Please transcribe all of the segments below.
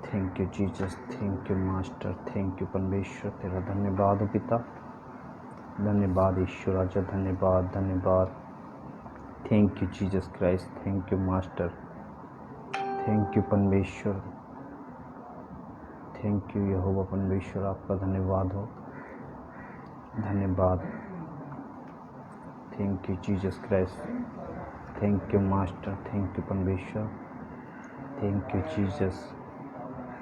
Thank you Jesus, thank you master, thank you परमेश्वर। तेरा धन्यवाद हो पिता, धन्यवाद ईश्वर राजा, धन्यवाद धन्यवाद। Thank you Jesus Christ, thank you master, thank you परमेश्वर, थैंक यू यहोवा परमेश्वर। आपका धन्यवाद हो, धन्यवाद। Thank you Jesus Christ, thank you master, thank you परमेश्वर, thank you Jesus,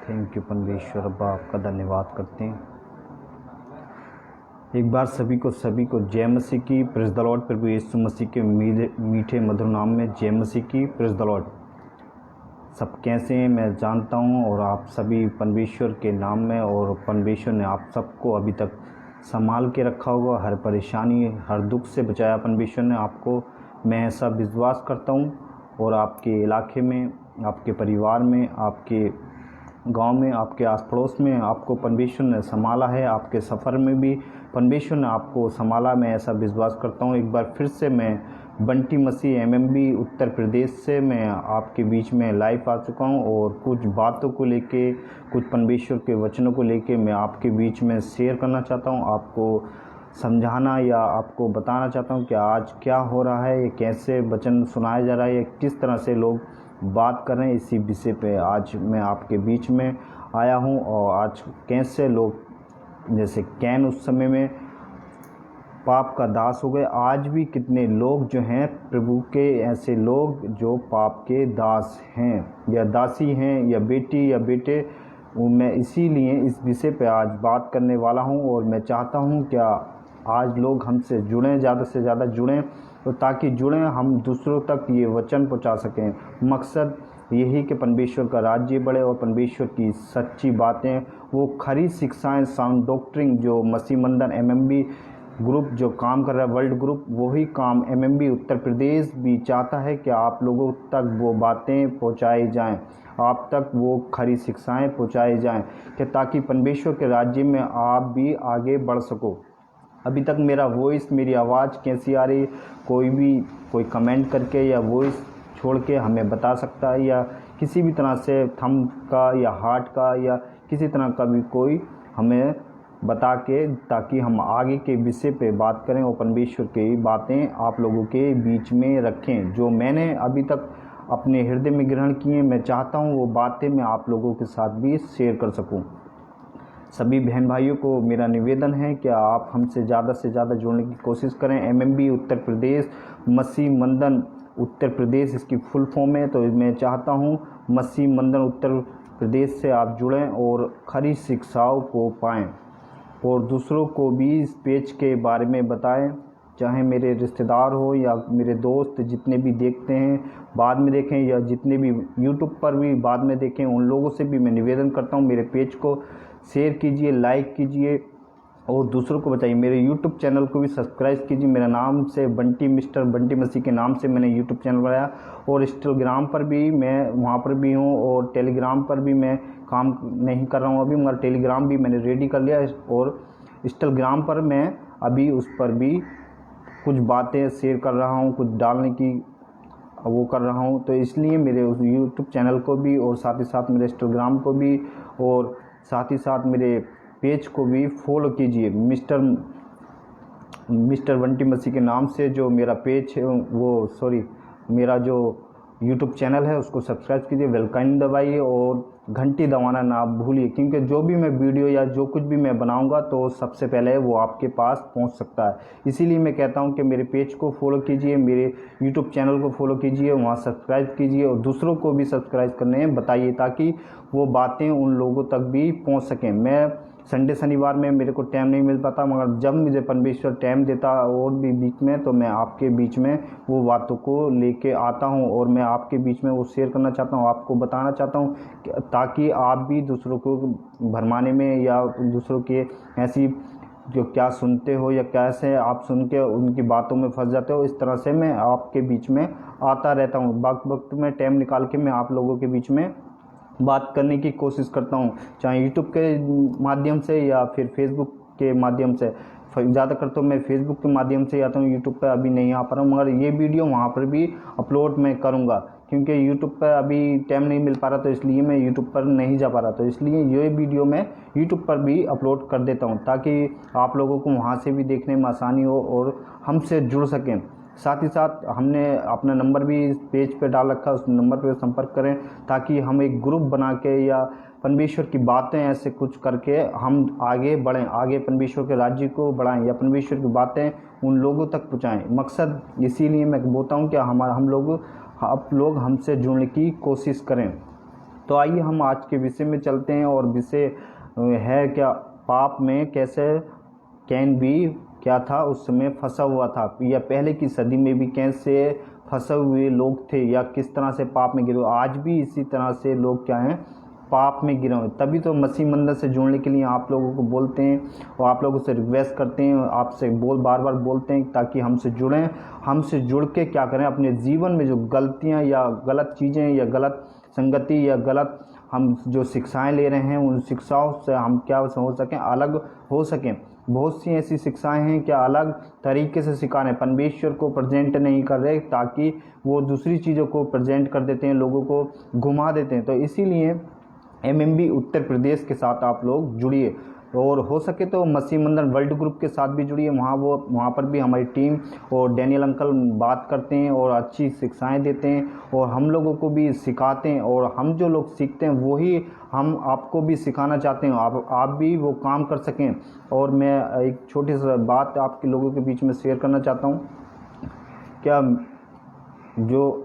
thank you परमेश्वर। अब्बा आपका धन्यवाद करते हैं। एक बार सभी को जय मसीह की, प्रेज़ द लॉर्ड। प्रभु यीशु मसीह के मीठे मधुर नाम में जय मसीह की, प्रेज़ द लॉर्ड। सब कैसे हैं मैं जानता हूं, और आप सभी परमेश्वर के नाम में, और परमेश्वर ने आप सबको अभी तक संभाल के रखा होगा। हर परेशानी, हर दुख से बचाया परमेश्वर ने आपको, मैं ऐसा विश्वास करता हूं। और आपके इलाके में, आपके परिवार में, आपके गांव में, आपके आस पड़ोस में आपको परमेश्वर ने संभाला है। आपके सफ़र में भी परमेश्वर ने आपको संभाला, मैं ऐसा विश्वास करता हूं। एक बार फिर से मैं बंटी मसीह एमएमबी उत्तर प्रदेश से मैं आपके बीच में लाइव आ चुका हूं, और कुछ बातों को लेके, कुछ परमेश्वर के वचनों को लेके मैं आपके बीच में शेयर करना चाहता हूं। आपको समझाना या आपको बताना चाहता हूं कि आज क्या हो रहा है, ये कैसे वचन सुनाया जा रहा है, किस तरह से लोग बात कर रहे हैं, इसी विषय पे आज मैं आपके बीच में आया हूं। और आज कैसे लोग, जैसे कैन उस समय में पाप का दास हो गए, आज भी कितने लोग जो हैं प्रभु के, ऐसे लोग जो पाप के दास हैं या दासी हैं, या बेटी या बेटे। मैं इसीलिए इस विषय पे आज बात करने वाला हूं, और मैं चाहता हूं क्या आज लोग हमसे जुड़ें, ज़्यादा से ज़्यादा जुड़ें, तो ताकि जुड़ें, हम दूसरों तक ये वचन पहुंचा सकें। मकसद यही कि परमेश्वर का राज्य बढ़े, और परमेश्वर की सच्ची बातें, वो खरी शिक्षाएं, साउंड डॉक्ट्रिन जो मसीह मंदिर एमएमबी ग्रुप जो काम कर रहा है, वर्ल्ड ग्रुप, वही काम एमएमबी उत्तर प्रदेश भी चाहता है कि आप लोगों तक वो बातें पहुंचाई जाएं, आप तक वो खरी शिक्षाएं पहुंचाई जाएं, कि ताकि परमेश्वर के राज्य में आप भी आगे बढ़ सको। अभी तक मेरा वॉइस, मेरी आवाज़ कैसी आ रही, कोई कमेंट करके या वॉइस छोड़ के हमें बता सकता है, या किसी भी तरह से थंब का या हार्ट का या किसी तरह का भी कोई हमें बता के, ताकि हम आगे के विषय पे बात करें और परमेश्वर की बातें आप लोगों के बीच में रखें। जो मैंने अभी तक अपने हृदय में ग्रहण किए, मैं चाहता हूँ वो बातें मैं आप लोगों के साथ भी शेयर कर सकूँ। सभी बहन भाइयों को मेरा निवेदन है कि आप हमसे ज़्यादा से ज़्यादा जुड़ने की कोशिश करें। एमएमबी उत्तर प्रदेश, मसीह मंदिर उत्तर प्रदेश इसकी फुल फॉर्म है। तो मैं चाहता हूँ मसीह मंदिर उत्तर प्रदेश से आप जुड़ें और खरी शिक्षाओं को पाएँ, और दूसरों को भी इस पेज के बारे में बताएं, चाहे मेरे रिश्तेदार हो या मेरे दोस्त, जितने भी देखते हैं बाद में देखें, या जितने भी यूट्यूब पर भी बाद में देखें, उन लोगों से भी मैं निवेदन करता हूं, मेरे पेज को शेयर कीजिए, लाइक कीजिए और दूसरों को बताइए। मेरे यूट्यूब चैनल को भी सब्सक्राइब कीजिए। मेरा नाम से मिस्टर बंटी मसीह के नाम से मैंने यूट्यूब चैनल बनाया, और इंस्टाग्राम पर भी मैं वहाँ पर भी हूँ, और टेलीग्राम पर भी मैं काम नहीं कर रहा हूँ अभी, मगर टेलीग्राम भी मैंने रेडी कर लिया, और इंस्टाग्राम पर मैं अभी उस पर भी कुछ बातें शेयर कर रहा हूँ, कुछ डालने की वो कर रहा हूँ। तो इसलिए मेरे उस यूट्यूब चैनल को भी, और साथ ही साथ मेरे इंस्टाग्राम को भी, और साथ ही साथ मेरे पेज को भी फॉलो कीजिए। मिस्टर बंटी मसीह के नाम से जो मेरा पेज है, मेरा जो यूट्यूब चैनल है उसको सब्सक्राइब कीजिए, वेलकम दबाइए और घंटी दबाना ना भूलिए, क्योंकि जो भी मैं वीडियो या जो कुछ भी मैं बनाऊंगा तो सबसे पहले वो आपके पास पहुंच सकता है। इसीलिए मैं कहता हूं कि मेरे पेज को फॉलो कीजिए, मेरे यूट्यूब चैनल को फॉलो कीजिए, वहां सब्सक्राइब कीजिए, और दूसरों को भी सब्सक्राइब करने बताइए, ताकि वो बातें उन लोगों तक भी पहुँच सकें। मैं संडे शनिवार में मेरे को टाइम नहीं मिल पाता, मगर जब मुझे परमेश्वर टाइम देता और भी बीच में, तो मैं आपके बीच में वो बातों को लेके आता हूं, और मैं आपके बीच में वो शेयर करना चाहता हूं, आपको बताना चाहता हूं, ताकि आप भी दूसरों को भरमाने में, या दूसरों के ऐसी जो क्या सुनते हो या कैसे आप सुन के उनकी बातों में फंस जाते हो, इस तरह से मैं आपके बीच में आता रहता हूँ। वक्त में टाइम निकाल के मैं आप लोगों के बीच में बात करने की कोशिश करता हूं, चाहे यूट्यूब के माध्यम से या फिर फेसबुक के माध्यम से। ज़्यादातर तो मैं फेसबुक के माध्यम से आता हूं, यूट्यूब पर अभी नहीं आ पा रहा हूं, मगर ये वीडियो वहां पर भी अपलोड मैं करूंगा, क्योंकि यूट्यूब पर अभी टाइम नहीं मिल पा रहा, तो इसलिए मैं यूट्यूब पर नहीं जा पा रहा, तो इसलिए ये वीडियो मैं यूट्यूब पर भी अपलोड कर देता हूँ ताकि आप लोगों को वहाँ से भी देखने में आसानी हो और हमसे जुड़ सकें। साथ ही साथ हमने अपना नंबर भी इस पेज पे डाल रखा है, उस नंबर पे संपर्क करें ताकि हम एक ग्रुप बना के या परमेश्वर की बातें ऐसे कुछ करके हम आगे बढ़ें, आगे परमेश्वर के राज्य को बढ़ाएं या परमेश्वर की बातें उन लोगों तक पहुँचाएं। मकसद इसीलिए मैं बोलता हूँ कि आप लोग हमसे जुड़ने की कोशिश करें। तो आइए हम आज के विषय में चलते हैं, और विषय है क्या, पाप में कैसे कैन भी क्या था उस समय फंसा हुआ था, या पहले की सदी में भी कैसे फंसे हुए लोग थे या किस तरह से पाप में गिरे। आज भी इसी तरह से लोग क्या हैं, पाप में गिरे हुए। तभी तो मसीह मंदिर से जुड़ने के लिए आप लोगों को बोलते हैं और आप लोगों से रिक्वेस्ट करते हैं, आपसे बार बार बोलते हैं ताकि हमसे जुड़ें। हमसे जुड़ के क्या करें, अपने जीवन में जो गलतियां या गलत चीज़ें या गलत संगति या गलत हम जो शिक्षाएं ले रहे हैं, उन शिक्षाओं से हम क्या हो सकें, अलग हो सकें। बहुत सी ऐसी शिक्षाएं हैं क्या अलग तरीके से सिखा रहे हैं, परमेश्वर को प्रेजेंट नहीं कर रहे, ताकि वो दूसरी चीज़ों को प्रेजेंट कर देते हैं, लोगों को घुमा देते हैं। तो इसीलिए एमएमबी उत्तर प्रदेश के साथ आप लोग जुड़िए, और हो सके तो मसीह मंदिर वर्ल्ड ग्रुप के साथ भी जुड़िए। वहाँ पर भी हमारी टीम और डैनियल अंकल बात करते हैं और अच्छी शिक्षाएं देते हैं, और हम लोगों को भी सिखाते हैं, और हम जो लोग सीखते हैं वही हम आपको भी सिखाना चाहते हैं, आप भी वो काम कर सकें। और मैं एक छोटी सी बात आपके लोगों के बीच में शेयर करना चाहता हूँ। क्या जो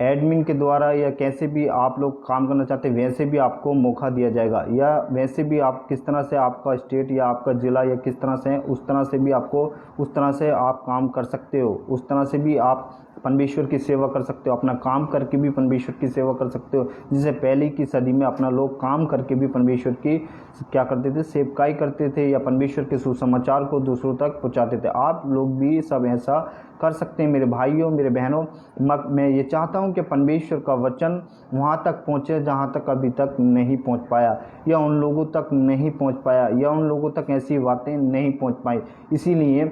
एडमिन के द्वारा या कैसे भी आप लोग काम करना चाहते हैं, वैसे भी आपको मौका दिया जाएगा, या वैसे भी आप किस तरह से आपका स्टेट या आपका ज़िला या किस तरह से उस तरह से भी आपको उस तरह से आप काम कर सकते हो, उस तरह से भी आप परमेश्वर की सेवा कर सकते हो, अपना काम करके भी परमेश्वर की सेवा कर सकते हो। जिसे पहले की सदी में अपना लोग काम करके भी परमेश्वर की क्या करते थे, सेवकाई करते थे या परमेश्वर के सुसमाचार को दूसरों तक पहुंचाते थे। आप लोग भी सब ऐसा कर सकते हैं मेरे भाइयों, मेरे बहनों। मैं ये चाहता हूं कि परमेश्वर का वचन वहाँ तक पहुँचे जहाँ तक अभी तक नहीं पहुँच पाया, या उन लोगों तक नहीं पहुँच पाया, या उन लोगों तक ऐसी बातें नहीं पहुँच पाई। इसीलिए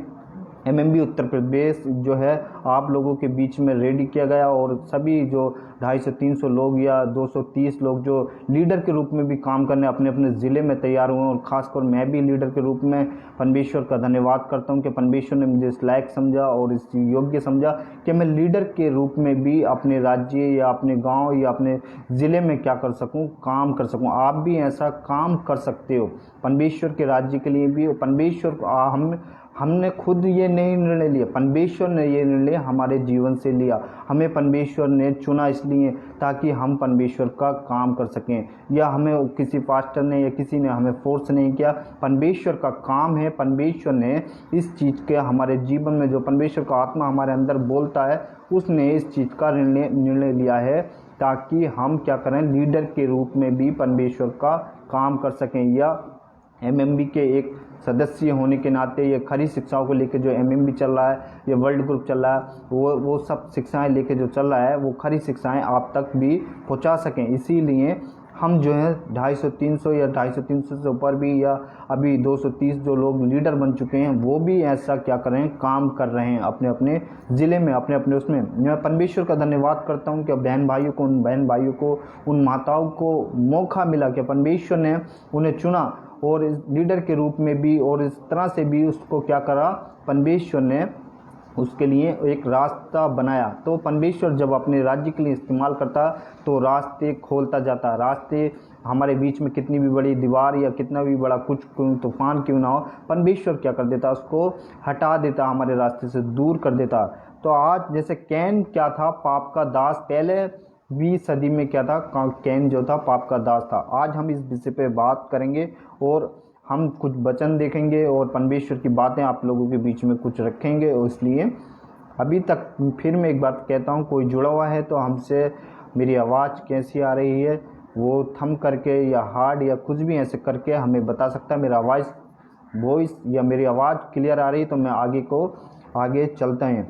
एमएमबी उत्तर प्रदेश जो है आप लोगों के बीच में रेडी किया गया, और सभी जो 250-300 लोग या 230 लोग जो लीडर के रूप में भी काम करने अपने अपने ज़िले में तैयार हुए, और ख़ासकर मैं भी लीडर के रूप में परमेश्वर का धन्यवाद करता हूं कि परमेश्वर ने मुझे इस लायक समझा और इस योग्य समझा कि मैं लीडर के रूप में भी अपने राज्य या अपने गाँव या अपने ज़िले में क्या कर सकूँ, काम कर सकूँ। आप भी ऐसा काम कर सकते हो परमेश्वर के राज्य के लिए भी। परमेश्वर हमने खुद ये नहीं निर्णय लिया, परमेश्वर ने ये निर्णय हमारे जीवन से लिया। हमें परमेश्वर ने चुना इसलिए ताकि हम परमेश्वर का काम कर सकें, या हमें किसी पास्टर ने या किसी ने हमें फोर्स नहीं किया। परमेश्वर का काम है, परमेश्वर ने इस चीज़ के हमारे जीवन में जो परमेश्वर का आत्मा हमारे अंदर बोलता है, उसने इस चीज़ का निर्णय लिया है ताकि हम क्या करें, लीडर के रूप में भी परमेश्वर का काम कर सकें। या एमएमबी के एक सदस्य होने के नाते ये खरी शिक्षाओं को लेकर जो एमएमबी चल रहा है, ये वर्ल्ड ग्रुप चल रहा है, वो सब शिक्षाएं लेके जो चल रहा है, वो खरी शिक्षाएं आप तक भी पहुंचा सकें। इसीलिए हम जो है 250-300 या 250-300 से ऊपर भी, या अभी 230 जो लोग लीडर बन चुके हैं, वो भी ऐसा क्या कर रहे हैं, काम कर रहे हैं अपने अपने ज़िले में, अपने अपने उसमें। मैं परमेश्वर का धन्यवाद करता हूं कि उन बहन भाइयों को, उन माताओं को मौका मिला कि परमेश्वर ने उन्हें चुना, और इस लीडर के रूप में भी, और इस तरह से भी उसको क्या करा, परमेश्वर ने उसके लिए एक रास्ता बनाया। तो परमेश्वर जब अपने राज्य के लिए इस्तेमाल करता तो रास्ते खोलता जाता। रास्ते हमारे बीच में कितनी भी बड़ी दीवार या कितना भी बड़ा कुछ तूफान क्यों ना हो, परमेश्वर क्या कर देता, उसको हटा देता, हमारे रास्ते से दूर कर देता। तो आज जैसे कैन क्या था, पाप का दास, पहले 20 सदी में क्या था, कैन जो था पाप का दास था। आज हम इस विषय पे बात करेंगे और हम कुछ वचन देखेंगे और परमेश्वर की बातें आप लोगों के बीच में कुछ रखेंगे। और इसलिए अभी तक फिर मैं एक बात कहता हूँ, कोई जुड़ा हुआ है तो हमसे मेरी आवाज़ कैसी आ रही है वो थम करके या हार्ड या कुछ भी ऐसे करके हमें बता सकता है। मेरा वॉइस या मेरी आवाज़ क्लियर आ रही है तो मैं आगे चलते हैं।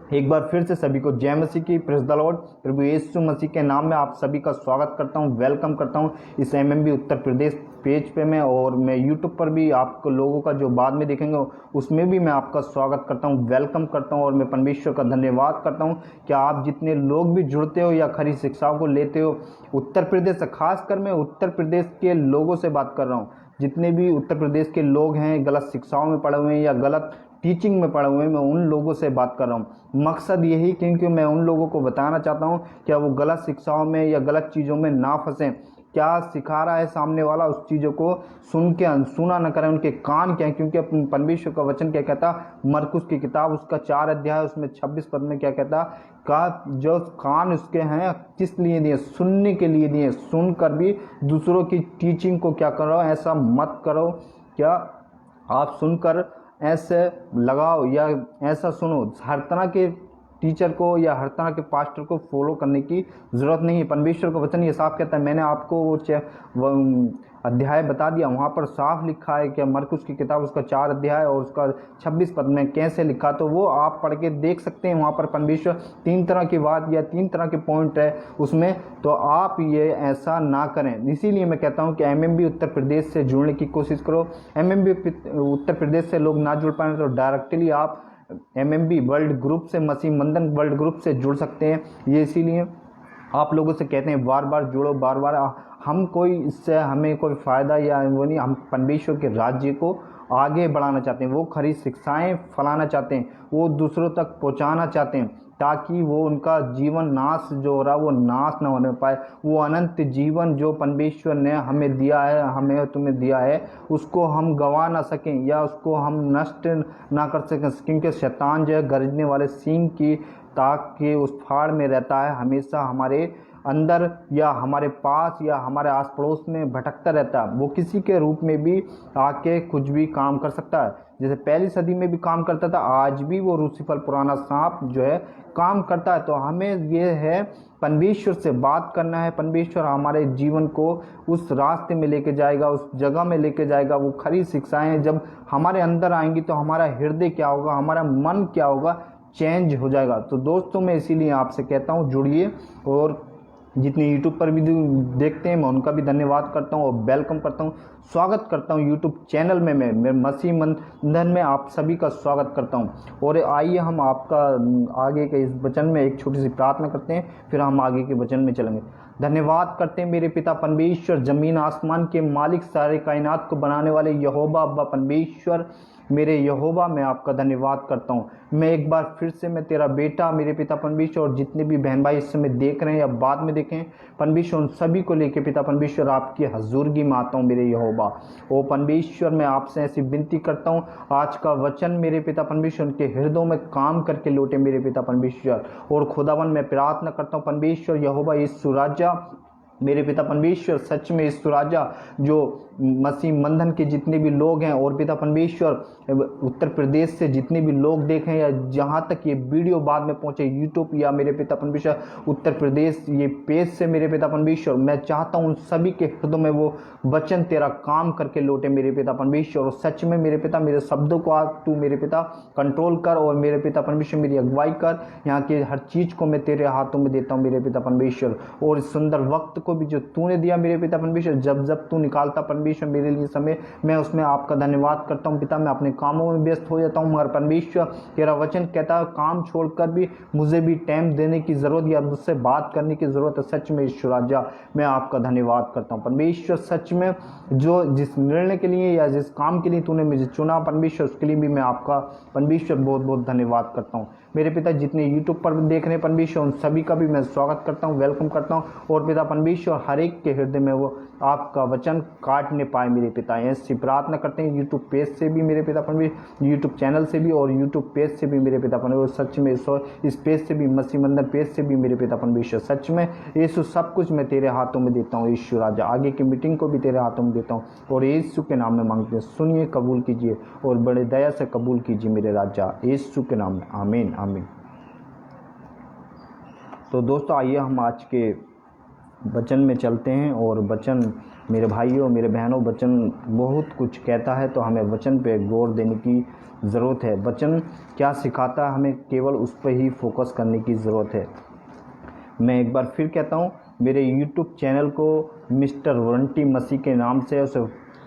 एक बार फिर से सभी को जय मसीह की, प्रेज़ द लॉर्ड। प्रभु यीशु मसीह के नाम में आप सभी का स्वागत करता हूं, वेलकम करता हूं इस एमएमबी उत्तर प्रदेश पेज पे मैं, और मैं यूट्यूब पर भी आपको लोगों का जो बाद में देखेंगे उसमें भी मैं आपका स्वागत करता हूं, वेलकम करता हूं। और मैं परमेश्वर का धन्यवाद करता हूं कि आप जितने लोग भी जुड़ते हो या खरी शिक्षाओं को लेते हो उत्तर प्रदेश से, खासकर मैं उत्तर प्रदेश के लोगों से बात कर रहा हूँ। जितने भी उत्तर प्रदेश के लोग हैं, गलत शिक्षाओं में पड़े हुए हैं या गलत टीचिंग में पड़े हुए हैं, मैं उन लोगों से बात कर रहा हूँ। मकसद यही, क्योंकि मैं उन लोगों को बताना चाहता हूँ कि वो गलत शिक्षाओं में या गलत चीज़ों में ना फंसें। क्या सिखा रहा है सामने वाला, उस चीज़ों को सुन के अनसुना न करें, उनके कान क्या है। क्योंकि परमेश्वर का वचन क्या कहता, मरकुस की किताब उसका 4 अध्याय उसमें 26 पद में क्या कहता, का जो कान उसके हैं किस लिए दिए, सुनने के लिए दिए। सुनकर भी दूसरों की टीचिंग को क्या करो, ऐसा मत करो। क्या आप सुनकर ऐसे लगाओ या ऐसा सुनो, हर तरह के टीचर को या हर तरह के पास्टर को फॉलो करने की ज़रूरत नहीं है। परमेश्वर का वचन ये साफ कहता है, मैंने आपको वो अध्याय बता दिया, वहाँ पर साफ लिखा है कि मरकुस की किताब उसका 4 अध्याय और उसका 26 पद में कैसे लिखा, तो वो आप पढ़ के देख सकते हैं। वहाँ पर परमेश्वर 3 तरह की बात या 3 तरह के पॉइंट है उसमें, तो आप ये ऐसा ना करें। इसीलिए मैं कहता हूँ कि एमएमबी उत्तर प्रदेश से जुड़ने की कोशिश करो। एमएमबी उत्तर प्रदेश से लोग ना जुड़ पाए तो डायरेक्टली आप एमएमबी वर्ल्ड ग्रुप से, मसीह मंदन वर्ल्ड ग्रुप से जुड़ सकते हैं। ये इसीलिए आप लोगों से कहते हैं बार बार जुड़ो, बार बार। हम कोई इससे हमें कोई फ़ायदा या वो नहीं, हम परमेश्वर के राज्य को आगे बढ़ाना चाहते हैं। वो खरी शिक्षाएं फैलाना चाहते हैं, वो दूसरों तक पहुंचाना चाहते हैं, ताकि वो उनका जीवन नाश जो हो रहा है वो नाश न होने पाए। वो अनंत जीवन जो परमेश्वर ने हमें दिया है, हमें तुम्हें दिया है, उसको हम गंवा ना सकें या उसको हम नष्ट ना कर सकें। क्योंकि शैतान जो है गरजने वाले सींग की ताक के उस फाड़ में रहता है, हमेशा हमारे अंदर या हमारे पास या हमारे आस पड़ोस में भटकता रहता है। वो किसी के रूप में भी आके कुछ भी काम कर सकता है। जैसे पहली सदी में भी काम करता था, आज भी वो लूसीफर पुराना सांप जो है काम करता है। तो हमें ये है परमेश्वर से बात करना है। परमेश्वर हमारे जीवन को उस रास्ते में लेके जाएगा, उस जगह में लेके जाएगा। वो खरी शिक्षाएं जब हमारे अंदर आएंगी तो हमारा हृदय क्या होगा, हमारा मन क्या होगा, चेंज हो जाएगा। तो दोस्तों मैं इसीलिए आपसे कहता हूँ जुड़िए, और जितने यूट्यूब पर भी देखते हैं मैं उनका भी धन्यवाद करता हूँ और वेलकम करता हूँ, स्वागत करता हूँ यूट्यूब चैनल में। मैं मसीह मंदन में आप सभी का स्वागत करता हूँ। और आइए हम आपका आगे के इस वचन में एक छोटी सी प्रार्थना करते हैं, फिर हम आगे के वचन में चलेंगे। धन्यवाद करते हैं मेरे पिता परमेश्वर, जमीन आसमान के मालिक, सारे कायनात को बनाने वाले यहोवा अब्बा परमेश्वर, मेरे यहोवा मैं आपका धन्यवाद करता हूँ। मैं एक बार फिर से मैं तेरा बेटा मेरे पिता परमेश्वर, और जितने भी बहन भाई इस समय देख रहे हैं या बाद में देखें परमेश्वर, उन सभी को लेके पिता परमेश्वर आपकी हजूरगी में आता हूँ मेरे यहोवा। ओ परमेश्वर मैं आपसे ऐसी विनती करता हूँ, आज का वचन मेरे पिता परमेश्वर उनके हृदयों में काम करके लौटे मेरे पिता परमेश्वर। और खुदावन मैं प्रार्थना करता हूँ परमेश्वर यहोवा यीशु राजा मेरे पिता परमेश्वर, सच में यीशु राजा जो मसीह मंदन के जितने भी लोग हैं, और पिता परमेश्वर उत्तर प्रदेश से जितने भी लोग देखें या जहां तक ये वीडियो बाद में पहुंचे यूट्यूब या मेरे पिता परमेश्वर उत्तर प्रदेश ये पेज से मेरे पिता परमेश्वर, मैं चाहता हूं उन सभी के हृदय में वो वचन तेरा काम करके लौटे मेरे पिता परमेश्वर। और सच में मेरे पिता मेरे शब्दों को आज तू मेरे पिता कंट्रोल कर, और मेरे पिता परमेश्वर मेरी अगुवाई कर। यहाँ की हर चीज़ को मैं तेरे हाथों में देता हूँ मेरे पिता परमेश्वर। और इस सुंदर वक्त को भी जो तूने दिया मेरे पिता परमेश्वर, जब जब तू निकालता परमेश्वर मेरे लिए समय, मैं उसमें आपका धन्यवाद करता हूँ पिता। मैं अपने कामों में व्यस्त हो जाता हूँ, मगर परमेश्वर तेरा वचन कहता है काम छोड़कर भी मुझे भी टाइम देने की जरूरत या मुझसे बात करने की जरूरत है। सच में ईश्वर राजा मैं आपका धन्यवाद करता हूँ परमेश्वर। सच में जो जिस निर्णय के लिए या जिस काम के लिए तूने मुझे चुना परमेश्वर, उसके लिए भी मैं आपका परमेश्वर बहुत बहुत धन्यवाद करता हूँ मेरे पिता। जितने यूट्यूब पर देख रहे हैं परमेश्वर, उन सभी का भी मैं स्वागत करता हूँ, वेलकम करता हूँ। और पिता परमेश्वर हर एक के हृदय में वो आपका वचन काटने पाए मेरे पिता, ऐसी प्रार्थना करते हैं। यूट्यूब पेज से भी मेरे पिता परमेश्वर, यूट्यूब चैनल से भी और यूट्यूब पेज से भी मेरे पिता परमेश्वर, सच में इस पेज से भी, मसीह मंदिर पेज से भी मेरे पिता परमेश्वर। सच में यीशु सब कुछ मैं तेरे हाथों में देता हूँ यीशु राजा, आगे की मीटिंग को भी तेरे हाथों में देता हूँ, और यीशु के नाम में मांगते हैं, सुनिए, कबूल कीजिए और बड़े दया से कबूल कीजिए मेरे राजा, यीशु के नाम में, आमीन आमीन। तो दोस्तों आइए हम आज के वचन में चलते हैं और वचन मेरे भाइयों मेरे बहनों वचन बहुत कुछ कहता है, तो हमें वचन पे गौर देने की ज़रूरत है। वचन क्या सिखाता है हमें केवल उस पर ही फोकस करने की ज़रूरत है। मैं एक बार फिर कहता हूँ, मेरे YouTube चैनल को मिस्टर वॉरंटी मसीह के नाम से उसे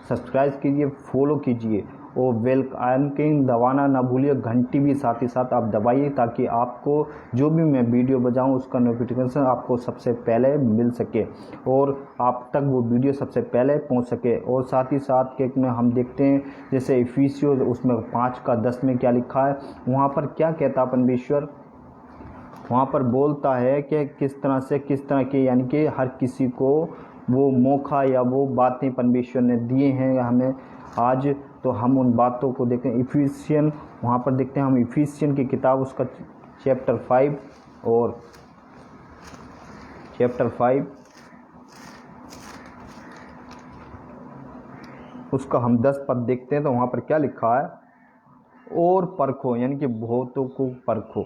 सब्सक्राइब कीजिए, फॉलो कीजिए और बेल आइकन के दबाना ना भूलिए। घंटी भी साथ ही साथ आप दबाइए ताकि आपको जो भी मैं वीडियो बजाऊं उसका नोटिफिकेशन आपको सबसे पहले मिल सके और आप तक वो वीडियो सबसे पहले पहुंच सके। और साथ ही साथ केक में हम देखते हैं जैसे इफिसियों उसमें 5:10 में क्या लिखा है, वहाँ पर क्या कहता परमेश्वर, वहाँ पर बोलता है कि किस तरह के यानी कि हर किसी को वो मौका या वो बातें परमेश्वर ने दिए हैं हमें आज, तो हम उन बातों को देखते हैं। इफिसियन वहाँ पर देखते हैं हम इफिसियन की किताब उसका चैप्टर 5 उसका हम 10 पद देखते हैं, तो वहाँ पर क्या लिखा है, और परखो यानी कि बहुतों को परखो।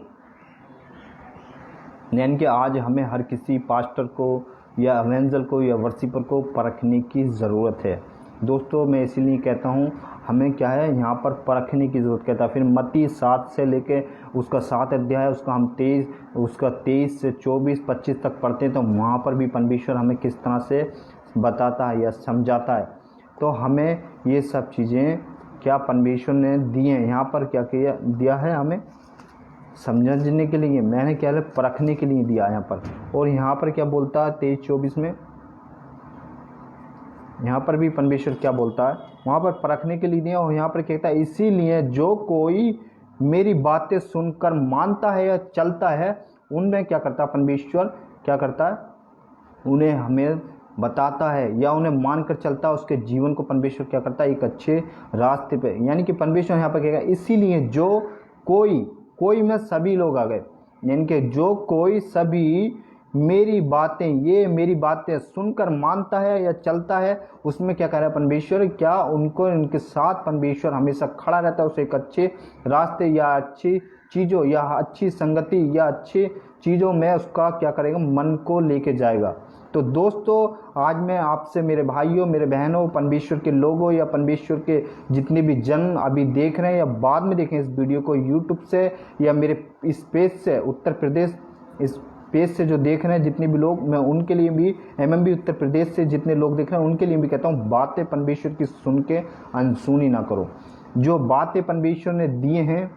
यानी कि आज हमें हर किसी पास्टर को या एवेंजल को या वर्शिपर को परखने की ज़रूरत है। दोस्तों मैं इसीलिए कहता हूँ हमें क्या है यहाँ पर परखने की ज़रूरत कहता है। फिर मत्ती 7 से लेके उसका 7 अध्याय उसका हम 23 से 24-25 तक पढ़ते हैं, तो वहाँ पर भी परमेश्वर हमें किस तरह से बताता है या समझाता है। तो हमें ये सब चीज़ें क्या परमेश्वर ने दी हैं, यहाँ पर क्या दिया है हमें समझने के लिए, मैंने क्या है परखने के लिए दिया यहाँ पर। और यहाँ पर क्या बोलता है 23-24 में, यहाँ पर भी परमेश्वर क्या बोलता है, वहाँ पर परखने के लिए दिया। और यहाँ पर कहता है इसीलिए जो कोई मेरी बातें सुनकर मानता है या चलता है उनमें क्या करता है परमेश्वर, क्या करता है उन्हें हमें बताता है या उन्हें मानकर चलता है, उसके जीवन को परमेश्वर क्या करता है एक अच्छे रास्ते पे। यानी कि परमेश्वर यहाँ पर कहेगा इसीलिए जो कोई में सभी लोग आ गए, यानी कि जो कोई सभी मेरी बातें सुनकर मानता है या चलता है, उसमें क्या कह रहा है परमेश्वर, क्या उनको इनके साथ परमेश्वर हमेशा खड़ा रहता है, उसे एक अच्छे रास्ते या अच्छी चीज़ों या अच्छी संगति या अच्छी चीज़ों में उसका क्या करेगा, मन को लेके जाएगा। तो दोस्तों आज मैं आपसे मेरे भाइयों मेरे बहनों परमेश्वर के लोगों या परमेश्वर के जितने भी जन अभी देख रहे हैं या बाद में देखें इस वीडियो को यूट्यूब से या मेरे इस पेज से उत्तर प्रदेश इस पेज से जो देख रहे हैं जितने भी लोग, मैं उनके लिए भी MMB उत्तर प्रदेश से जितने लोग देख रहे हैं उनके लिए भी कहता हूँ बातें परमेश्वर की सुन के अनसुनी ना करो। जो बातें परमेश्वर ने दिए हैं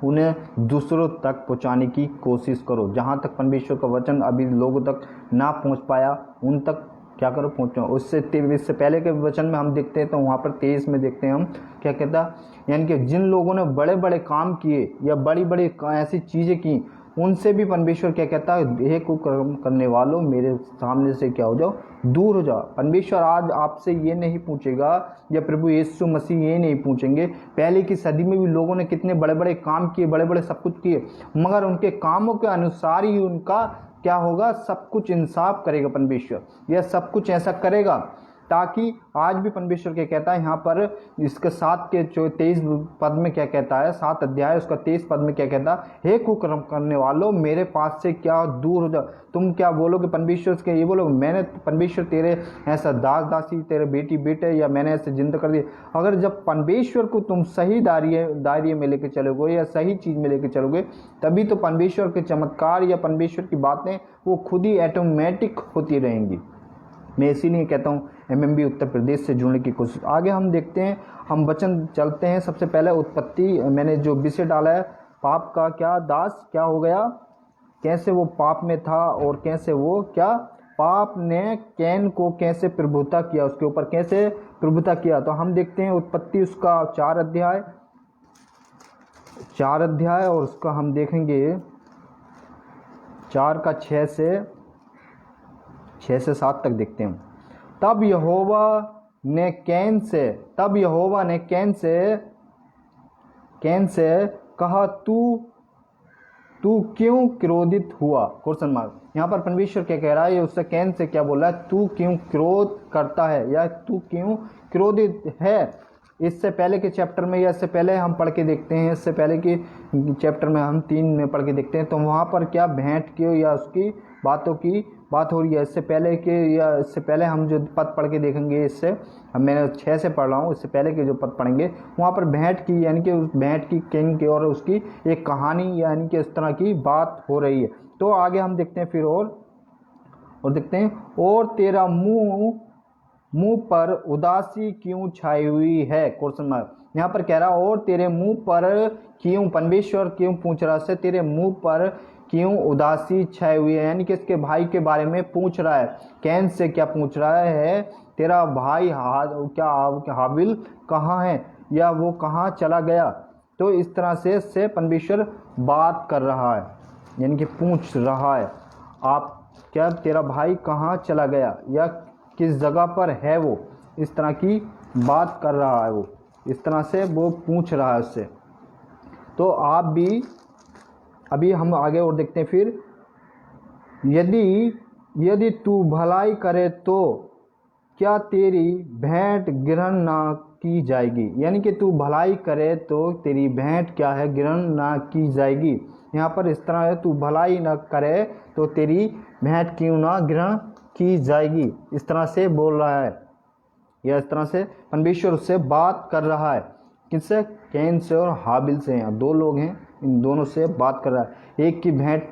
उन्हें दूसरों तक पहुंचाने की कोशिश करो। जहां तक परमेश्वर का वचन अभी लोगों तक ना पहुंच पाया उन तक क्या करो पहुंचाओ। इससे पहले के वचन में हम देखते हैं तो वहां पर 23 में देखते हैं हम क्या कहता, यानी कि जिन लोगों ने बड़े बड़े काम किए या बड़ी बड़ी ऐसी चीज़ें की उनसे भी परमेश्वर क्या कहता है, हे कुकर्म करने वालों मेरे सामने से क्या हो जाओ, दूर हो जाओ। परमेश्वर आज आपसे ये नहीं पूछेगा या प्रभु यीशु मसीह ये नहीं पूछेंगे पहले की सदी में भी लोगों ने कितने बड़े बड़े काम किए, बड़े बड़े सब कुछ किए, मगर उनके कामों के अनुसार ही उनका क्या होगा, सब कुछ इंसाफ करेगा परमेश्वर, यह सब कुछ ऐसा करेगा ताकि आज भी परमेश्वर क्या कहता है यहाँ पर इसके 7 के 23 पद में क्या कहता है, 7 अध्याय उसका 23 पद में क्या कहता है, हे कुकर्म करने वालों मेरे पास से क्या दूर हो जाओ। तुम क्या बोलोगे परमेश्वर के, ये बोलोगे मैंने परमेश्वर तेरे ऐसा दास दासी तेरे बेटी बेटे या मैंने ऐसे जिंदा कर दिया। अगर जब परमेश्वर को तुम सही दायरे में लेके चलोगे या सही चीज़ में लेके चलोगे तभी तो परमेश्वर के चमत्कार या परमेश्वर की बातें वो खुद ही ऑटोमेटिक होती रहेंगी। मैं इसीलिए कहता हूँ MMB उत्तर प्रदेश से जुड़ने की कोशिश। आगे हम देखते हैं, हम वचन चलते हैं। सबसे पहले उत्पत्ति मैंने जो विषय डाला है, पाप का क्या दास क्या हो गया, कैसे वो पाप में था और कैसे वो क्या पाप ने कैन को कैसे प्रभुता किया, उसके ऊपर कैसे प्रभुता किया। तो हम देखते हैं उत्पत्ति उसका 4 अध्याय और उसका हम देखेंगे 4 का 6 से 7 तक देखते हैं। तब यहोवा ने कैन से कहा तू क्यों क्रोधित हुआ, क्वेश्चन मार्क। यहाँ पर परमेश्वर क्या कह रहा है, उससे कैन से क्या बोला है, तू क्यों क्रोध करता है या तू क्यों क्रोधित है। इससे पहले के चैप्टर में या इससे पहले हम पढ़ के देखते हैं, इससे पहले के चैप्टर में हम 3 में पढ़ के देखते हैं, तो वहाँ पर क्या भेंट की या उसकी बातों की बात हो रही है। इससे पहले के या इससे पहले हम जो पद पढ़ के देखेंगे, इससे अब मैंने 6 से पढ़ रहा हूँ, इससे पहले के जो पद पढ़ेंगे वहाँ पर भेंट की यानी कि उस भेंट की किंग की और उसकी एक कहानी यानी कि इस तरह की बात हो रही है। तो आगे हम देखते हैं फिर और देखते हैं, और तेरा मुंह पर उदासी क्यों छाई हुई है, क्वेश्चन मार्क। यहाँ पर कह रहा और तेरे मुंह पर क्यों, परमेश्वर क्यों पूछ रहा है, तेरे मुंह पर क्यों उदासी छाई हुई है, यानी कि इसके भाई के बारे में पूछ रहा है। कैन से क्या पूछ रहा है, तेरा भाई क्या हाबिल कहाँ है या वो कहाँ चला गया। तो इस तरह से परमेश्वर बात कर रहा है यानी कि पूछ रहा है, आप क्या तेरा भाई कहाँ चला गया या किस जगह पर है वो, इस तरह की बात कर रहा है वो, इस तरह से वो पूछ रहा है उससे। तो आप भी अभी हम आगे और देखते हैं फिर, यदि तू भलाई करे तो क्या तेरी भेंट ग्रहण ना की जाएगी, यानी कि तू भलाई करे तो तेरी भेंट क्या है, ग्रहण ना की जाएगी। यहाँ पर इस तरह है, तू भलाई ना करे तो तेरी भेंट क्यों ना ग्रहण की जाएगी, इस तरह से बोल रहा है या इस तरह से परमेश्वर उससे बात कर रहा है। किससे, कैन से और हाबिल से। हैं 2 लोग हैं, इन दोनों से बात कर रहा है। एक की भेंट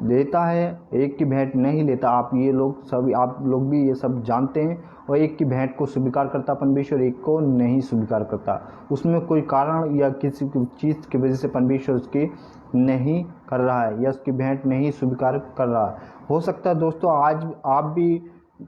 लेता है, एक की भेंट नहीं लेता। आप लोग भी ये सब जानते हैं। और एक की भेंट को स्वीकार करता परमेश्वर, एक को नहीं स्वीकार करता। उसमें कोई कारण या किसी चीज़ की वजह से परमेश्वर उसकी नहीं कर रहा है या उसकी भेंट नहीं स्वीकार कर रहा है। हो सकता है दोस्तों आज आप भी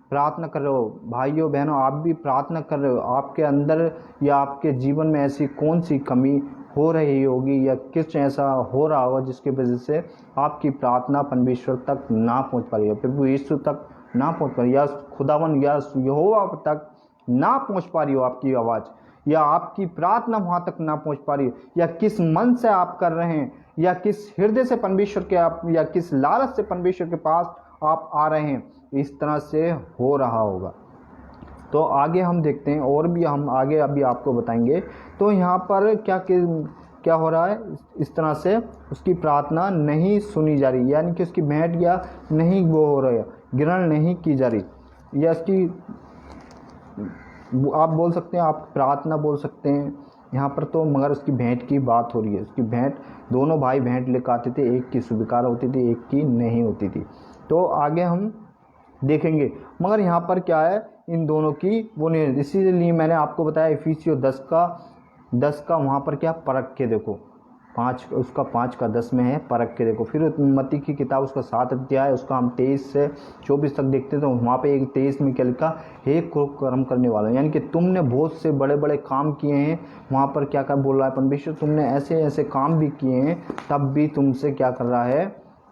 प्रार्थना कर रहे हो, भाइयों बहनों आप भी प्रार्थना कर रहे हो, आपके अंदर या आपके जीवन में ऐसी कौन सी कमी हो रही होगी या कुछ ऐसा हो रहा होगा जिसकी वजह से आपकी प्रार्थना परमेश्वर तक ना पहुंच पा रही हो, प्रभु यीशु तक ना पहुंच पा रही, या खुदावन या यहोवा तक ना पहुंच पा रही हो आपकी आवाज़, या आपकी प्रार्थना वहाँ तक ना पहुँच पा रही हो, या किस मन से आप कर रहे हैं या किस हृदय से परमेश्वर के आप या किस लालच से परमेश्वर के पास आप आ रहे हैं, इस तरह से हो रहा होगा। तो आगे हम देखते हैं और भी हम आगे अभी आपको बताएंगे। तो यहाँ पर क्या हो रहा है, इस तरह से उसकी प्रार्थना नहीं सुनी जा रही, यानी कि उसकी भेंट या नहीं वो हो रहा है, ग्रहण नहीं की जा रही, या इसकी आप बोल सकते हैं, आप प्रार्थना बोल सकते हैं यहाँ पर। तो मगर उसकी भेंट की बात हो रही है। उसकी भेंट, दोनों भाई भेंट लेकर आते थे, एक की स्वीकार होती थी, एक की नहीं होती थी। तो आगे हम देखेंगे, मगर यहाँ पर क्या है, इन दोनों की वो नहीं। इसीलिए मैंने आपको बताया इफिसियों 10 का वहाँ पर क्या परख के देखो, 5 का 10 में है, परख के देखो। फिर मत्ती की किताब उसका 7 अध्याय, उसका हम 23 से 24 तक देखते हैं। तो वहाँ पे एक 23 में क्या लिखा, हे कर्म करने वाला, यानी कि तुमने बहुत से बड़े बड़े काम किए हैं। वहाँ पर क्या बोल रहा है परमेश्वर, तुमने ऐसे ऐसे काम भी किए हैं, तब भी तुमसे क्या कर रहा है,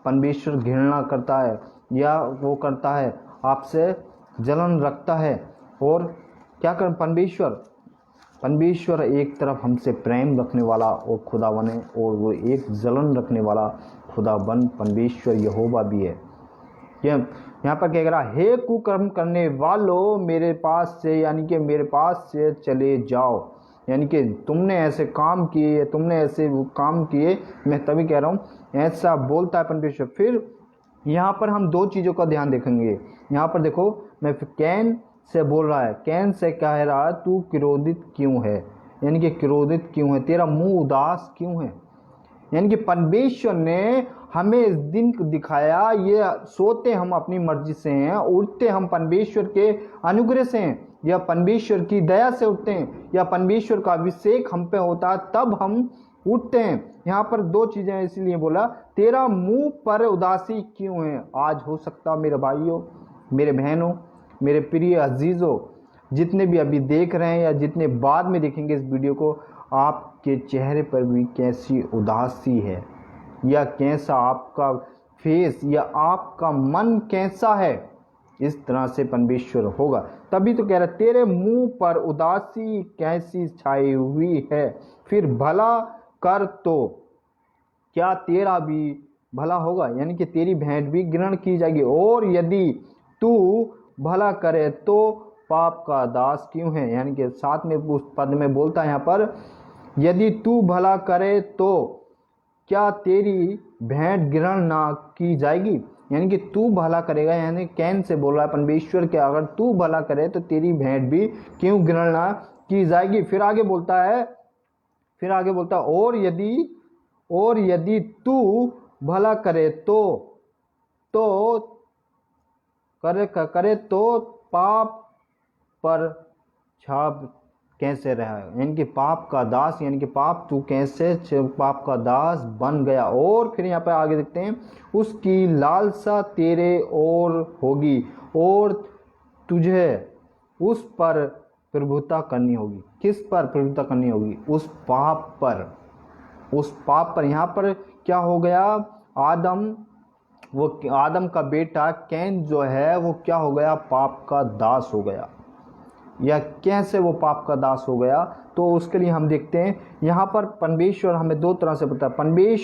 परमेश्वर घृणा करता है या वो करता है, आपसे जलन रखता है। और क्या कर परमेश्वर एक तरफ हमसे प्रेम रखने वाला और खुदावन है, और वो एक जलन रखने वाला खुदावन परमेश्वर यहोवा भी है। यहाँ पर क्या कह रहा, हे कुकर्म करने वालों मेरे पास से, यानी कि मेरे पास से चले जाओ, यानी कि तुमने ऐसे काम किए, तुमने ऐसे वो काम किए, मैं तभी कह रहा हूँ, ऐसा बोलता है परमेश्वर। फिर यहाँ पर हम 2 चीज़ों का ध्यान देखेंगे। यहाँ पर देखो, मैं कैन से बोल रहा है, कैन से कह रहा है तू क्रोधित क्यों है, यानी कि क्रोधित क्यों है, तेरा मुंह उदास क्यों है। यानी कि परमेश्वर ने हमें इस दिन दिखाया, ये सोते हम अपनी मर्जी से हैं, उठते हम परमेश्वर के अनुग्रह से हैं, या परमेश्वर की दया से उठते हैं, या परमेश्वर का अभिषेक हम पे होता है तब हम उठते हैं। यहाँ पर 2 चीज़ें इसलिए बोला, तेरा मुंह पर उदासी क्यों है। आज हो सकता मेरे भाइयों, मेरे बहनों, मेरे प्रिय अजीज़ों, जितने भी अभी देख रहे हैं या जितने बाद में देखेंगे इस वीडियो को, आपके चेहरे पर भी कैसी उदासी है, या कैसा आपका फेस या आपका मन कैसा है, इस तरह से परमेश्वर होगा। तभी तो कह रहा, तेरे मुंह पर उदासी कैसी छाई हुई है, फिर भला कर तो क्या तेरा भी भला होगा, यानी कि तेरी भेंट भी ग्रहण की जाएगी। और यदि तू भला करे तो पाप का दास क्यों है, यानी कि साथ में उस पद में बोलता है यहाँ पर, यदि तू भला करे तो क्या तेरी भेंट ग्रहण ना की जाएगी। यानी कि तू भला करेगा, यानी कैन से बोल रहा है परमेश्वर के, अगर तू भला करे तो तेरी भेंट भी क्यों गणना की जाएगी। फिर आगे बोलता है और यदि तू भला करे तो करे तो पाप पर छाप कैसे रहा, यानी कि पाप का दास, यानी कि पाप तू कैसे पाप का दास बन गया। और फिर यहाँ पे आगे देखते हैं, उसकी लालसा तेरे और होगी और तुझे उस पर प्रभुता करनी होगी। किस पर प्रभुता करनी होगी? उस पाप पर। यहाँ पर क्या हो गया? आदम का बेटा कैन जो है वो क्या हो गया? पाप का दास हो गया। या कैसे वो पाप का दास हो गया? तो उसके लिए हम देखते हैं यहाँ पर परमेश्वर हमें दो तरह से पता है।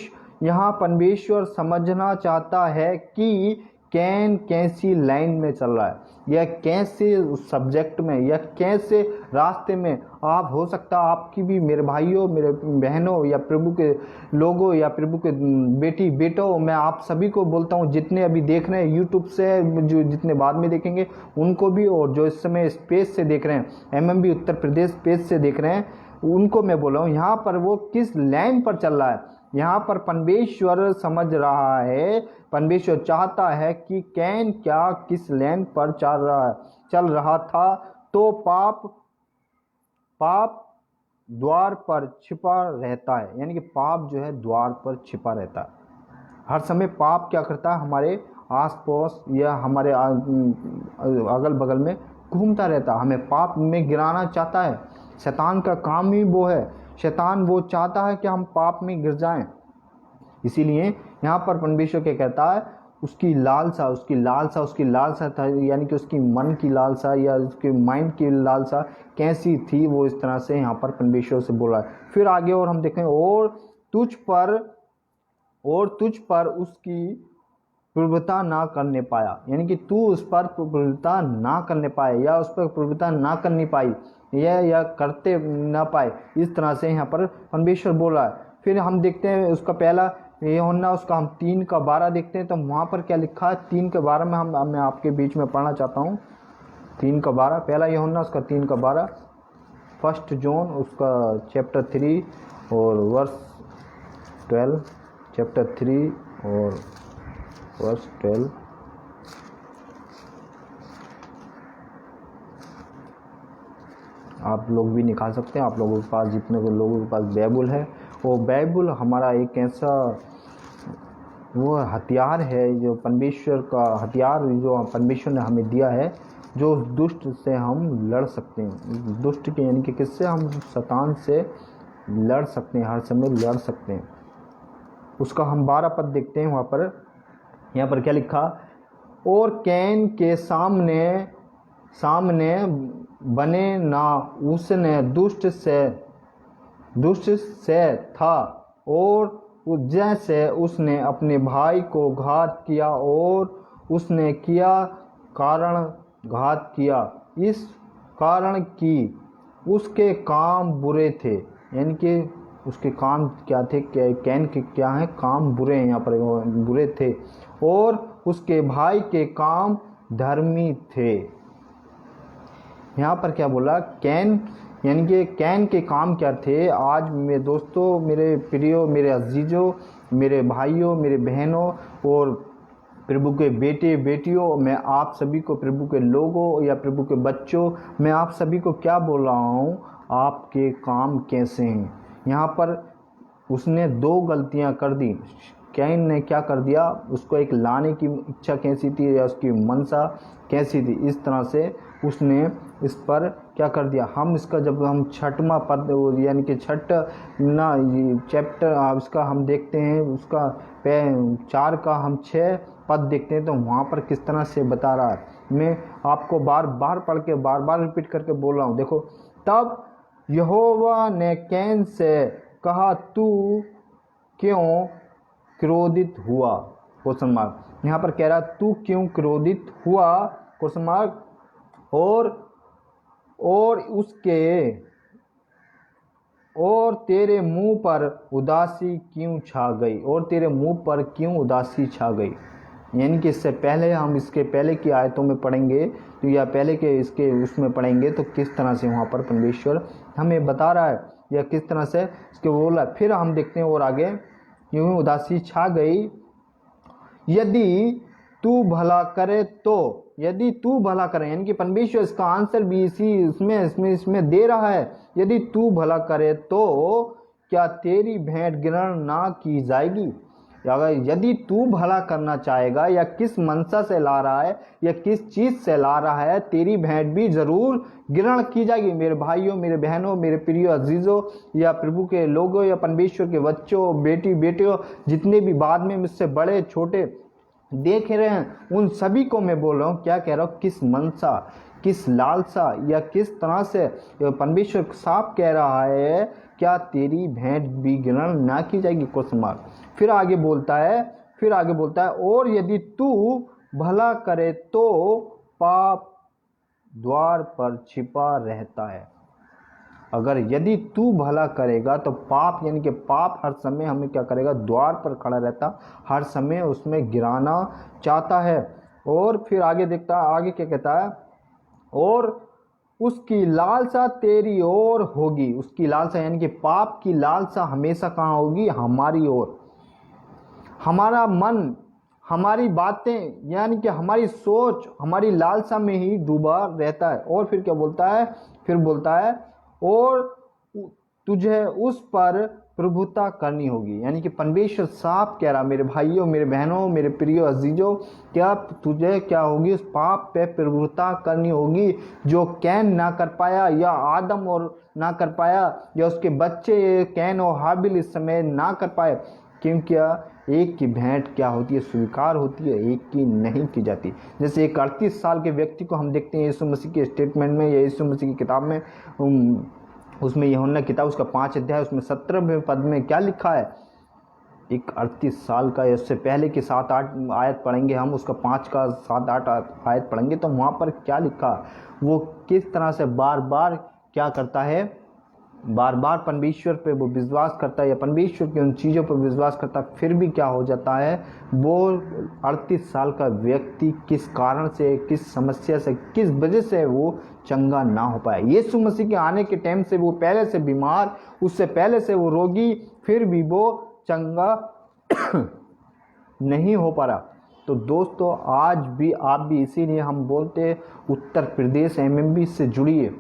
यहाँ परमेश्वर समझना चाहता है कि कैन कैसी लाइन में चल रहा है, या कैसे सब्जेक्ट में, या कैसे रास्ते में। आप हो सकता है आपकी भी, मेरे भाइयों, मेरे बहनों, या प्रभु के लोगों, या प्रभु के बेटी बेटों, मैं आप सभी को बोलता हूँ, जितने अभी देख रहे हैं यूट्यूब से, जो जितने बाद में देखेंगे उनको भी, और जो इस समय स्पेस से देख रहे हैं, MMB उत्तर प्रदेश स्पेस से देख रहे हैं, उनको मैं बोल रहा हूँ यहाँ पर वो किस लाइन पर चल रहा है। यहाँ पर परमेश्वर समझ रहा है, परमेश्वर चाहता है कि कैन क्या किस लाइन पर चल रहा था। तो पाप द्वार पर छिपा रहता है, यानी कि पाप जो है द्वार पर छिपा रहता है। हर समय पाप क्या करता है? हमारे आसपास या हमारे अगल बगल में घूमता रहता है, हमें पाप में गिराना चाहता है। शैतान का काम ही वो है, शैतान वो चाहता है कि हम पाप में गिर जाएं। इसीलिए यहाँ पर परमेश्वर क्या कहता है? उसकी लालसा था, यानी कि उसकी मन की लालसा या उसके माइंड की लालसा कैसी थी, वो इस तरह से यहाँ पर परमेश्वर से बोल रहा है। फिर आगे और हम देखें, और तुझ पर उसकी प्रभुता ना करने पाया, यानी कि तू उस पर प्रभुता ना करने पाए, या उस पर प्रभुता ना करनी पाई, या करते ना पाए, इस तरह से यहाँ पर परमेश्वर बोल रहा है। फिर हम देखते हैं उसका पहला यूहन्ना, उसका हम 3:12 देखते हैं, तो वहाँ पर क्या लिखा है? 3:12 में मैं आपके बीच में पढ़ना चाहता हूँ। 3:12, पहला यूहन्ना उसका 3:12, 1 जॉन उसका चैप्टर 3 और वर्स 12, चैप्टर 3 और वर्स 12। आप लोग भी निकाल सकते हैं, आप लोगों के पास, जितने को लोगों के पास बाइबल है, वो बाइबल हमारा एक ऐसा वो हथियार है, जो परमेश्वर का हथियार, जो परमेश्वर ने हमें दिया है, जो दुष्ट से हम लड़ सकते हैं। दुष्ट के यानी कि किससे? हम शैतान से लड़ सकते हैं, हर समय लड़ सकते हैं। उसका हम 12 पद देखते हैं। वहाँ पर यहाँ पर क्या लिखा? और कैन के सामने बने ना, उसने दुष्ट से था, और जैसे उसने अपने भाई को घात किया, और उसने किया कारण घात किया, इस कारण कि उसके काम बुरे थे, यानी कि उसके काम क्या थे? कैन के क्या हैं? काम बुरे हैं, यहाँ पर बुरे थे, और उसके भाई के काम धर्मी थे। यहाँ पर क्या बोला? कैन, यानी कि कैन के काम क्या थे? आज मेरे दोस्तों, मेरे प्रियो, मेरे अजीजों, मेरे भाइयों, मेरे बहनों और प्रभु के बेटे बेटियों, मैं आप सभी को, प्रभु के लोगों या प्रभु के बच्चों, मैं आप सभी को क्या बोल रहा हूँ? आपके काम कैसे हैं? यहाँ पर उसने 2 गलतियाँ कर दी। कैन ने क्या कर दिया? उसको एक लाने की इच्छा कैसी थी, या उसकी मनसा कैसी थी, इस तरह से उसने इस पर क्या कर दिया। हम इसका जब हम 6वां पद, यानी कि 6 चैप्टर इसका हम देखते हैं, उसका 4 का हम 6 पद देखते हैं, तो वहाँ पर किस तरह से बता रहा है। मैं आपको बार बार पढ़ के बार बार रिपीट करके बोल रहा हूँ। देखो, तब यहोवा ने कैन से कहा, तू क्यों क्रोधित हुआ? Question mark. यहाँ पर कह रहा, तू क्यों क्रोधित हुआ? Question mark. और तेरे मुंह पर उदासी क्यों छा गई? और तेरे मुंह पर क्यों उदासी छा गई? यानी कि इससे पहले हम इसके पहले की आयतों में पढ़ेंगे तो या पहले के इसके उसमें पढ़ेंगे तो किस तरह से वहाँ पर परमेश्वर हमें बता रहा है या किस तरह से इसके बोल रहा है। फिर हम देखते हैं और आगे, यूं उदासी छा गई यदि तू भला करे तो, यदि तू भला करे, यानी कि परमेश्वर इसका आंसर भी इसी इसमें दे रहा है। यदि तू भला करे तो क्या तेरी भेंट ग्रहण ना की जाएगी। अगर यदि तू भला करना चाहेगा या किस मनसा से ला रहा है या किस चीज से ला रहा है, तेरी भेंट भी जरूर ग्रहण की जाएगी। मेरे भाइयों, मेरे बहनों, मेरे प्रिय अजीजों या प्रभु के लोगों या परमेश्वर के बच्चों, बेटी बेटियों, जितने भी बाद में मुझसे बड़े छोटे देख रहे हैं, उन सभी को मैं बोल रहा हूँ, क्या कह रहा हूँ, किस मनसा, किस लालसा या किस तरह से परमेश्वर साफ कह रहा है, क्या तेरी भेंट भी ग्रहण ना की जाएगी, क्वेश्चन मार्क। फिर आगे बोलता है और यदि तू भला करे तो पाप द्वार पर छिपा रहता है। अगर यदि तू भला करेगा तो पाप, यानी कि पाप हर समय हमें क्या करेगा, द्वार पर खड़ा रहता, हर समय उसमें गिराना चाहता है। और फिर आगे देखता है, आगे क्या कहता है, और उसकी लालसा तेरी ओर होगी। उसकी लालसा यानी कि पाप की लालसा हमेशा कहाँ होगी, हमारी ओर। हमारा मन, हमारी बातें, यानी कि हमारी सोच हमारी लालसा में ही डूबा रहता है। और फिर क्या बोलता है, फिर बोलता है और तुझे उस पर प्रभुता करनी होगी। यानी कि परमेश्वर साफ कह रहा, मेरे भाइयों, मेरे बहनों, मेरे प्रिय अजीजों, क्या तुझे क्या होगी, उस पाप पे प्रभुता करनी होगी जो कैन ना कर पाया या आदम और ना कर पाया या उसके बच्चे कैन और हाबिल इस समय ना कर पाए। क्योंकि एक की भेंट क्या होती है, स्वीकार होती है, एक की नहीं की जाती। जैसे एक 38 साल के व्यक्ति को हम देखते हैं यीशु मसीह के स्टेटमेंट में या यीशु मसीह की किताब में, उसमें यूहन्ना किताब उसका 5 अध्याय उसमें 17वें पद में क्या लिखा है, एक 38 साल का, इससे पहले की 7-8 आयत पढ़ेंगे हम, उसका 5 का 7-8 आयत पढ़ेंगे तो वहाँ पर क्या लिखा, वो किस तरह से बार बार क्या करता है, बार बार परमेश्वर पे वो विश्वास करता है या परमेश्वर की उन चीज़ों पर विश्वास करता है, फिर भी क्या हो जाता है, वो 38 साल का व्यक्ति किस कारण से, किस समस्या से, किस वजह से वो चंगा ना हो पाया। यीशु मसीह के आने के टाइम से वो पहले से बीमार, उससे पहले से वो रोगी, फिर भी वो चंगा नहीं हो पा रहा। तो दोस्तों आज भी आप भी, इसीलिए हम बोलते उत्तर प्रदेश एमएमबी से जुड़िए,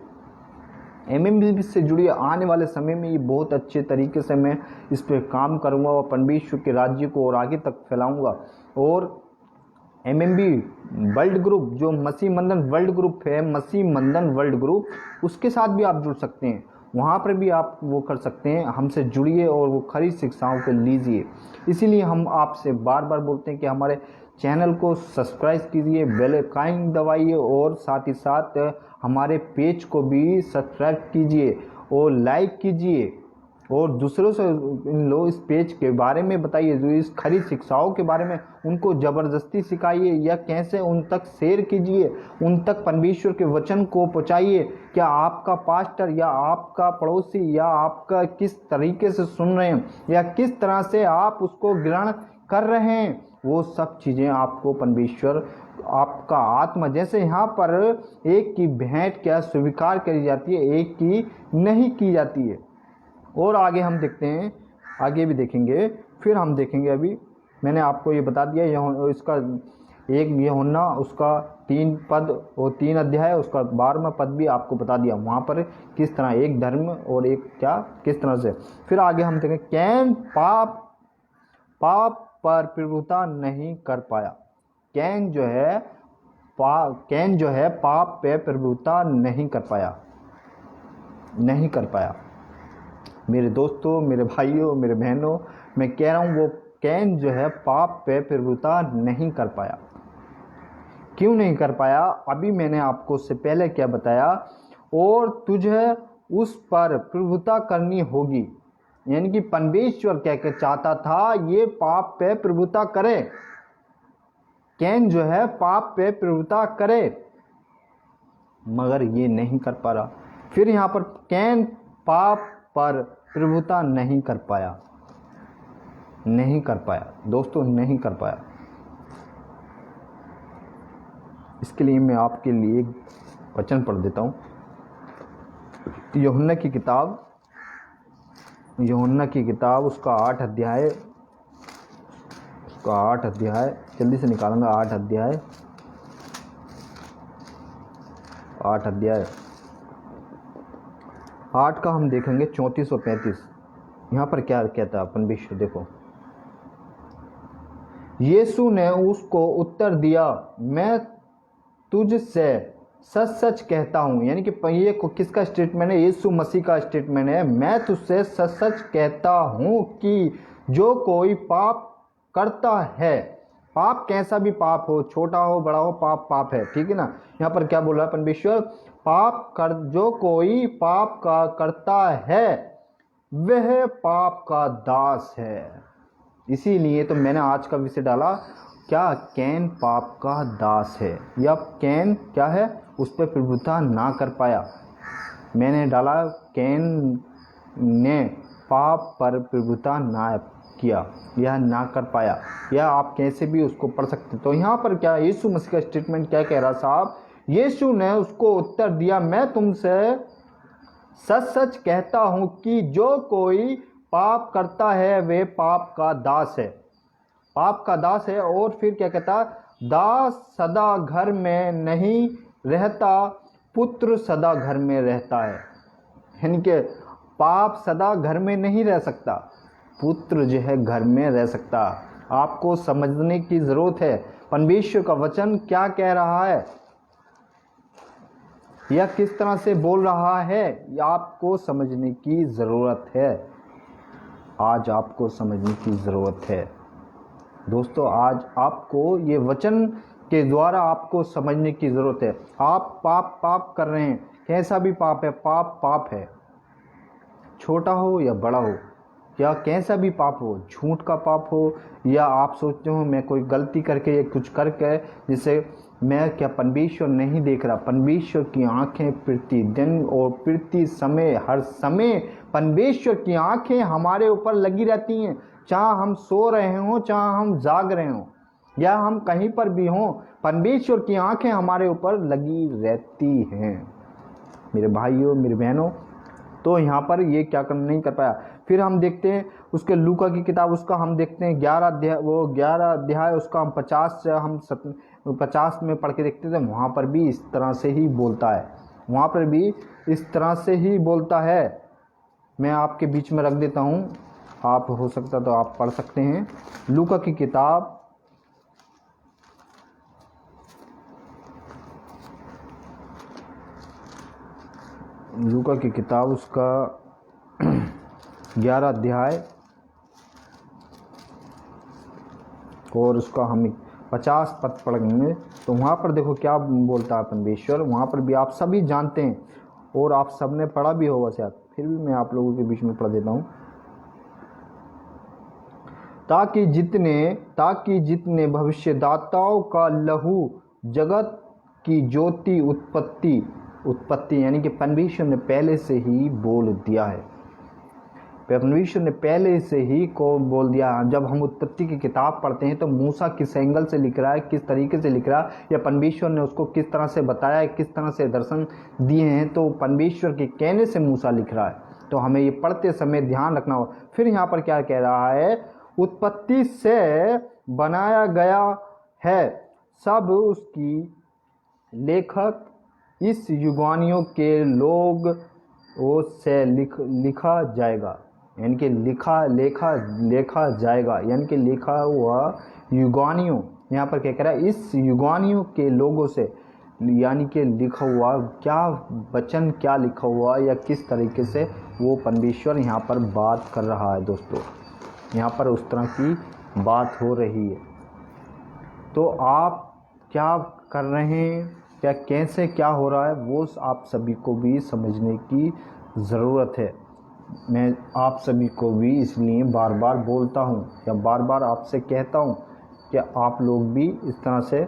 एमएमबी से जुड़िए। आने वाले समय में ये बहुत अच्छे तरीके से मैं इस पर काम करूँगा और परमेश्वर के राज्य को और आगे तक फैलाऊँगा। और एमएमबी वर्ल्ड ग्रुप, जो मसीह मंदन वर्ल्ड ग्रुप है, मसीह मंदन वर्ल्ड ग्रुप, उसके साथ भी आप जुड़ सकते हैं। वहाँ पर भी आप वो कर सकते हैं, हमसे जुड़िए और वो खरी शिक्षाओं को लीजिए। इसीलिए हम आपसे बार बार बोलते हैं कि हमारे चैनल को सब्सक्राइब कीजिए, बेल आइकन दबाइए और साथ ही साथ हमारे पेज को भी सब्सक्राइब कीजिए और लाइक कीजिए और दूसरों से इन लोग इस पेज के बारे में बताइए, जो इस खरी शिक्षाओं के बारे में उनको ज़बरदस्ती सिखाइए या कैसे उन तक शेयर कीजिए, उन तक परमेश्वर के वचन को पहुँचाइए। क्या आपका पास्टर या आपका पड़ोसी या आपका किस तरीके से सुन रहे हैं या किस तरह से आप उसको ग्रहण कर रहे हैं, वो सब चीज़ें आपको परमेश्वर, आपका आत्मा, जैसे यहाँ पर एक की भेंट क्या स्वीकार करी जाती है, एक की नहीं की जाती है। और आगे हम देखते हैं, आगे भी देखेंगे, फिर हम देखेंगे। अभी मैंने आपको ये बता दिया, इसका एक यूहन्ना उसका 3 पद और 3 अध्याय उसका 12वां पद भी आपको बता दिया, वहाँ पर किस तरह एक धर्म और एक क्या किस तरह से। फिर आगे हम देखें, कैन पाप पर प्रभुता नहीं कर पाया। कैन जो है पाप पे प्रभुता नहीं कर पाया। मेरे दोस्तों, मेरे भाइयों, मेरे बहनों, मैं कह रहा हूँ वो कैन जो है पाप पे प्रभुता नहीं कर पाया। क्यों नहीं कर पाया, अभी मैंने आपको उससे पहले क्या बताया, और तुझे उस पर प्रभुता करनी होगी। यानी कि परमेश्वर क्या चाहता था, ये पाप पे प्रभुता करे, कैन जो है पाप पे प्रभुता करे, मगर ये नहीं कर पा रहा। फिर यहाँ पर कैन पाप पर प्रभुता नहीं कर पाया दोस्तों, नहीं कर पाया। इसके लिए मैं आपके लिए एक वचन पढ़ देता हूँ। यूहन्ना की किताब उसका 8 अध्याय जल्दी से निकालूंगा। 8 अध्याय 8 का हम देखेंगे 34 और 35। यहाँ पर क्या कहता है अपन विश्व देखो। यीशु ने उसको उत्तर दिया, मैं तुझसे सच सच कहता हूँ, यानी कि ये किसका स्टेटमेंट है? यीशु मसीह का स्टेटमेंट है। मैं तुझसे सच सच कहता हूँ कि जो कोई पाप करता है, पाप कैसा भी पाप हो, छोटा हो बड़ा हो, पाप है, ठीक है ना। यहाँ पर क्या बोल रहा है परमेश्वर? जो कोई पाप का करता है वह पाप का दास है। इसीलिए तो मैंने आज का विषय डाला क्या? कैन पाप का दास है, या कैन क्या है? उस पर प्रभुता ना कर पाया। मैंने डाला कैन ने पाप पर प्रभुता ना किया या ना कर पाया, या आप कैसे भी उसको पढ़ सकते। तो यहाँ पर क्या यीशु मसीह का स्टेटमेंट क्या कह रहा साहब? यीशु ने उसको उत्तर दिया, मैं तुमसे सच सच कहता हूँ कि जो कोई पाप करता है वे पाप का दास है, पाप का दास है। और फिर क्या कहता? दास सदा घर में नहीं रहता, पुत्र सदा घर में रहता है। यानी कि पाप सदा घर में नहीं रह सकता, पुत्र जो है घर में रह सकता। आपको समझने की ज़रूरत है परमेश्वर का वचन क्या कह रहा है या किस तरह से बोल रहा है, आपको समझने की ज़रूरत है। आज आपको समझने की ज़रूरत है दोस्तों। आज आपको ये वचन के द्वारा आपको समझने की ज़रूरत है। आप पाप कर रहे हैं, कैसा भी पाप है, पाप है, छोटा हो या बड़ा हो, या कैसा भी पाप हो, झूठ का पाप हो, या आप सोचते हो मैं कोई गलती करके या कुछ करके जिसे मैं क्या परमेश्वर नहीं देख रहा। परमेश्वर की आंखें प्रतिदिन और प्रति समय, हर समय परमेश्वर की आंखें हमारे ऊपर लगी रहती हैं। चाहे हम सो रहे हों, चाहे हम जाग रहे हों, या हम कहीं पर भी हों, परमेश्वर की आंखें हमारे ऊपर लगी रहती हैं मेरे भाइयों मेरे बहनों। तो यहाँ पर ये क्या नहीं कर पाया। फिर हम देखते हैं उसके लूका की किताब, उसका हम देखते हैं 11 अध्याय उसका हम 50 में पढ़ के देखते थे। वहाँ पर भी इस तरह से ही बोलता है, वहाँ पर भी इस तरह से ही बोलता है। मैं आपके बीच में रख देता हूँ, आप हो सकता तो आप पढ़ सकते हैं। लूका की किताब उसका 11 अध्याय और उसका हम 50 पद पढ़ेंगे। तो वहाँ पर देखो क्या बोलता है परमेश्वर। वहाँ पर भी आप सभी जानते हैं और आप सब ने पढ़ा भी होगा शायद, फिर भी मैं आप लोगों के बीच में पढ़ देता हूँ। ताकि जितने भविष्यदाताओं का लहू जगत की ज्योति उत्पत्ति यानी कि परमेश्वर ने पहले से ही बोल दिया है। परमेश्वर ने पहले से ही को बोल दिया। जब हम उत्पत्ति की किताब पढ़ते हैं तो मूसा किस एंगल से लिख रहा है, किस तरीके से लिख रहा है, या परमेश्वर ने उसको किस तरह से बताया है, किस तरह से दर्शन दिए हैं, तो परमेश्वर के कहने से मूसा लिख रहा है। तो हमें ये पढ़ते समय ध्यान रखना हो। फिर यहाँ पर क्या कह रहा है? उत्पत्ति से बनाया गया है सब उसकी लेखक इस युगानियों के लोग वो से लिखा जाएगा, यानी कि लेखा जाएगा, यानी कि लिखा हुआ युगानियों। यहाँ पर क्या कह रहा है? इस युगानियों के लोगों से, यानी कि लिखा हुआ क्या वचन, क्या लिखा हुआ या किस तरीके से वो परमेश्वर यहाँ पर बात कर रहा है दोस्तों। यहाँ पर उस तरह की बात हो रही है। तो आप क्या कर रहे हैं, क्या कैसे क्या हो रहा है, वो आप सभी को भी समझने की ज़रूरत है। मैं आप सभी को भी इसलिए बार बार बोलता हूँ या बार बार आपसे कहता हूँ कि आप लोग भी इस तरह से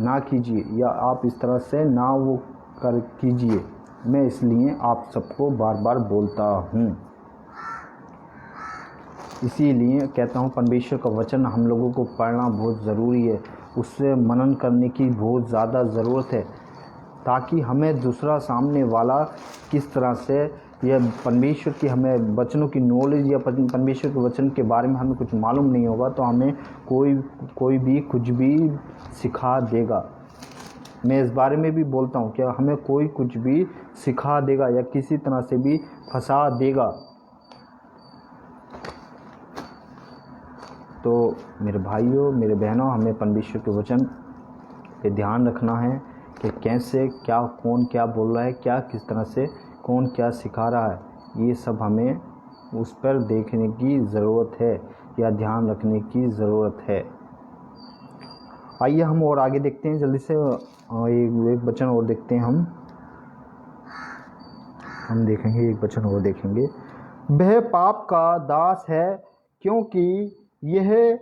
ना कीजिए, या आप इस तरह से ना वो कर कीजिए। मैं इसलिए आप सबको बार बार बोलता हूँ। इसीलिए कहता हूँ परमेश्वर का वचन हम लोगों को पढ़ना बहुत ज़रूरी है। उससे मनन करने की बहुत ज़्यादा ज़रूरत है, ताकि हमें दूसरा सामने वाला किस तरह से यह परमेश्वर की हमें वचनों की नॉलेज या परमेश्वर के वचन के बारे में हमें कुछ मालूम नहीं होगा तो हमें कोई भी कुछ भी सिखा देगा। मैं इस बारे में भी बोलता हूँ कि हमें कोई कुछ भी सिखा देगा या किसी तरह से भी फंसा देगा। तो मेरे भाइयों, मेरे बहनों, हमें परमेश्वर के वचन पे ध्यान रखना है कि कैसे क्या कौन क्या बोल रहा है, क्या किस तरह से कौन क्या सिखा रहा है, ये सब हमें उस पर देखने की ज़रूरत है या ध्यान रखने की ज़रूरत है। आइए हम और आगे देखते हैं जल्दी से, एक वचन और देखते हैं। हम देखेंगे एक वचन और देखेंगे। वह पाप का दास है क्योंकि यह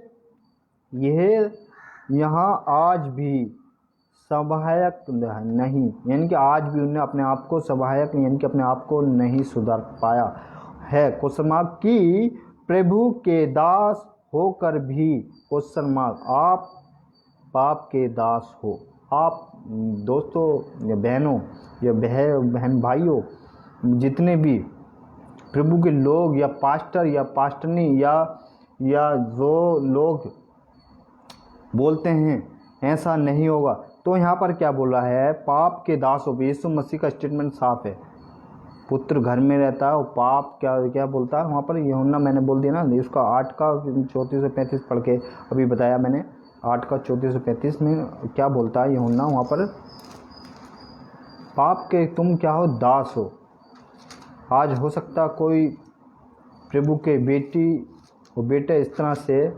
यहाँ आज भी सहायक नहीं, यानी कि आज भी उन्हें अपने आप को सहायक यानी कि अपने आप को नहीं सुधार पाया है। क्वेश्चन मार्क की प्रभु के दास होकर भी, क्वेश्चन मार्क, आप पाप के दास हो। आप दोस्तों या बहनों या बहन भाइयों, जितने भी प्रभु के लोग या पास्टर या पास्टरनी या जो लोग बोलते हैं ऐसा नहीं होगा, तो यहाँ पर क्या बोला है, पाप के दास हो। यीशु मसीह का स्टेटमेंट साफ है। पुत्र घर में रहता है और पाप क्या बोलता है वहाँ पर, यूहन्ना मैंने बोल दिया ना, इसका 8 का 34 से 35 पढ़ के अभी बताया मैंने। 8 का 34 से 35 में क्या बोलता है यूहन्ना वहाँ पर, पाप के तुम क्या हो, दास हो। आज हो सकता कोई प्रभु के बेटी और बेटे इस तरह से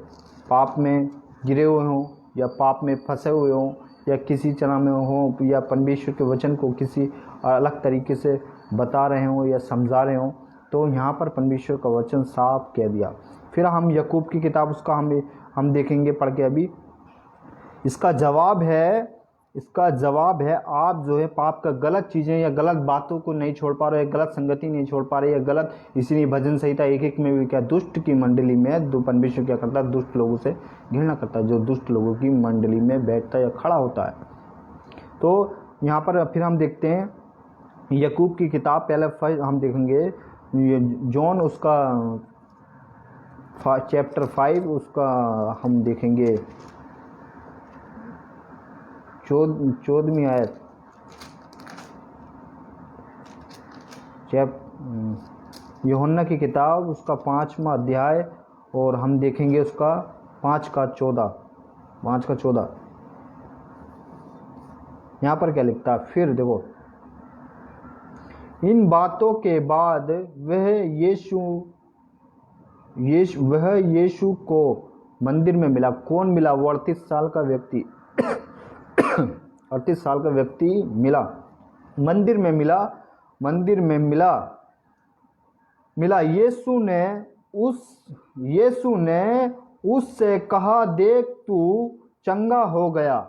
पाप में गिरे हुए हों या पाप में फंसे हुए हों या किसी तरह में हों या परमेश्वर के वचन को किसी अलग तरीके से बता रहे हों या समझा रहे हों, तो यहाँ पर परमेश्वर का वचन साफ कह दिया। फिर हम याकूब की किताब उसका हम देखेंगे पढ़ के अभी। इसका जवाब है आप जो है पाप का गलत चीज़ें या गलत बातों को नहीं छोड़ पा रहे, या गलत संगति नहीं छोड़ पा रहे, या गलत, इसीलिए भजन संहिता 1:1 में भी क्या, दुष्ट की मंडली में परमेश्वर क्या करता है, दुष्ट लोगों से घृणा करता है, जो दुष्ट लोगों की मंडली में बैठता है या खड़ा होता है। तो यहाँ पर फिर हम देखते हैं याकूब की किताब, पहले हम देखेंगे जॉन उसका चैप्टर 5 उसका हम देखेंगे 14वीं आयत, यूहन्ना की किताब उसका 5वां अध्याय और हम देखेंगे उसका 5 का 14। यहाँ पर क्या लिखता है, फिर देखो, इन बातों के बाद वह यीशु को मंदिर में मिला। कौन मिला? वो 38 साल का व्यक्ति 38 साल का व्यक्ति मिला, मंदिर में मिला। यीशु ने उससे कहा, देख तू चंगा हो गया।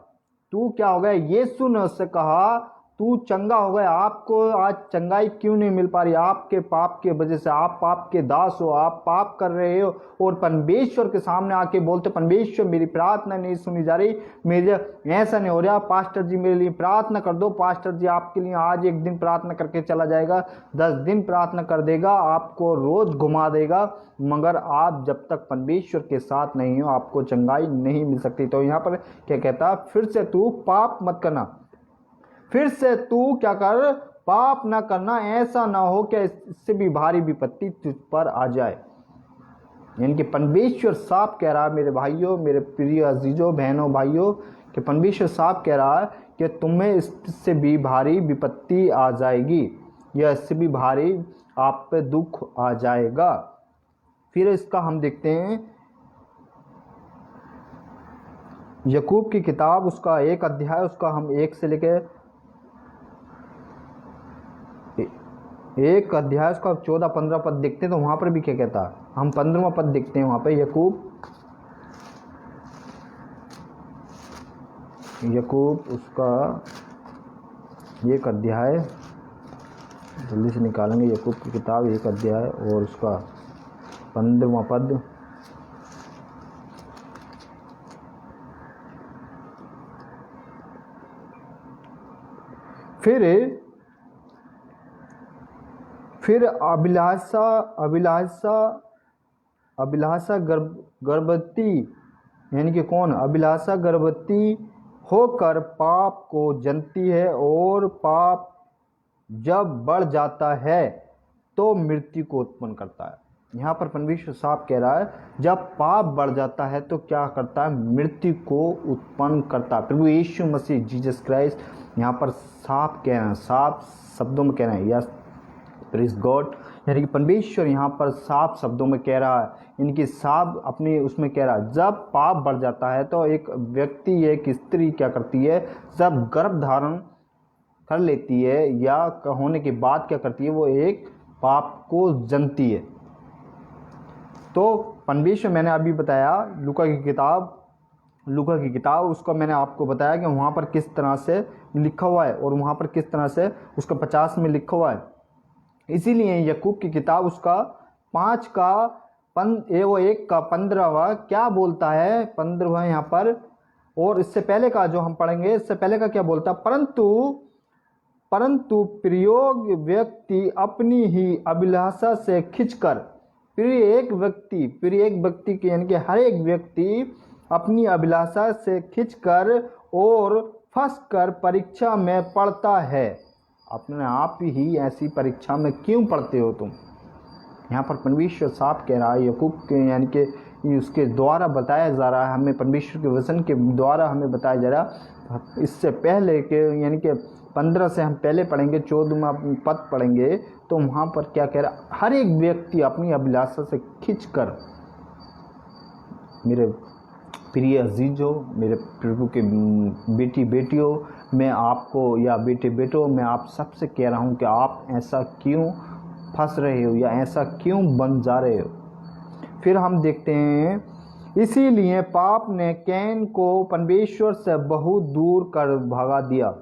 तू क्या हो गया? यीशु ने उससे कहा तू चंगा हो गया। आपको आज चंगाई क्यों नहीं मिल पा रही? आपके पाप के वजह से। आप पाप के दास हो, आप पाप कर रहे हो और परमेश्वर के सामने आके बोलते, परमेश्वर मेरी प्रार्थना नहीं सुनी जा रही, मेरे ऐसा नहीं हो रहा, पास्टर जी मेरे लिए प्रार्थना कर दो। पास्टर जी आपके लिए आज एक दिन प्रार्थना करके चला जाएगा, 10 दिन प्रार्थना कर देगा, आपको रोज घुमा देगा, मगर आप जब तक परमेश्वर के साथ नहीं हो आपको चंगाई नहीं मिल सकती। तो यहाँ पर क्या कहता है, फिर से तू पाप मत करना, फिर से तू क्या कर, पाप ना करना, ऐसा ना हो कि इससे भी भारी विपत्ति तुझ पर आ जाए। यानी कि परमेश्वर साफ कह रहा है मेरे भाइयों, मेरे प्रिय अजीजों, बहनों, भाइयों, कि परमेश्वर साफ कह रहा है कि तुम्हें इससे भी भारी विपत्ति आ जाएगी या इससे भी भारी आप पे दुख आ जाएगा। फिर इसका हम देखते हैं याकूब की किताब उसका 1 अध्याय, उसका हम 1 से लेके 1 अध्याय उसका 14-15 पद देखते हैं। तो वहाँ पर भी क्या कहता है, हम 15वां पद देखते हैं वहाँ पे। याकूब उसका 1 अध्याय, जल्दी से निकालेंगे, याकूब की किताब 1 अध्याय और उसका 15वां पद। फिर अभिलाषा गर्भवती, यानी कि कौन? अभिलाषा गर्भवती होकर पाप को जनती है, और पाप जब बढ़ जाता है तो मृत्यु को उत्पन्न करता है। यहाँ पर परमेश्वर साफ कह रहा है, जब पाप बढ़ जाता है तो क्या करता है? मृत्यु को उत्पन्न करता है। प्रभु यीशु मसीह जीसस क्राइस्ट यहाँ पर साफ कह रहे हैं, साफ शब्दों में कह रहे हैं, यस प्रेज गॉड, यानी कि परमेश्वर यहाँ पर साफ शब्दों में कह रहा है, इनकी साफ अपने उसमें कह रहा है, जब पाप बढ़ जाता है तो एक व्यक्ति, एक स्त्री क्या करती है? जब गर्भ धारण कर लेती है या होने के बाद क्या करती है? वो एक पाप को जनती है। तो परमेश्वर, मैंने अभी बताया लूका की किताब उसका मैंने आपको बताया कि वहाँ पर किस तरह से लिखा हुआ है और वहाँ पर किस तरह से उसका 50 में लिखा हुआ है। इसीलिए याकूब की किताब उसका 5 का 1 का 15वां क्या बोलता है? 15वां यहाँ पर, और इससे पहले का जो हम पढ़ेंगे, इससे पहले का क्या बोलता है? परंतु प्रयोग व्यक्ति अपनी ही अभिलाषा से खिंचकर, प्रिय एक व्यक्ति के, यानी कि हर एक व्यक्ति अपनी अभिलाषा से खिंचकर और फंसकर परीक्षा में पड़ता है। अपने आप ही ऐसी परीक्षा में क्यों पढ़ते हो तुम? यहाँ पर परमेश्वर साफ कह रहा है याकूब के, यानी कि उसके द्वारा बताया जा रहा है हमें, परमेश्वर के वचन के द्वारा हमें बताया जा रहा। इससे पहले के, यानी कि 15 से हम पहले पढ़ेंगे, 14वां पद पढ़ेंगे, तो वहाँ पर क्या कह रहा? हर एक व्यक्ति अपनी अभिलाषा से खिंचकर, मेरे प्रिय अजीजों, मेरे प्रभु के बेटी बेटियों, मैं आपको, या बेटे बेटों, मैं आप सबसे कह रहा हूँ कि आप ऐसा क्यों फंस रहे हो या ऐसा क्यों बन जा रहे हो? फिर हम देखते हैं, इसीलिए पाप ने कैन को परमेश्वर से बहुत दूर कर भगा दिया।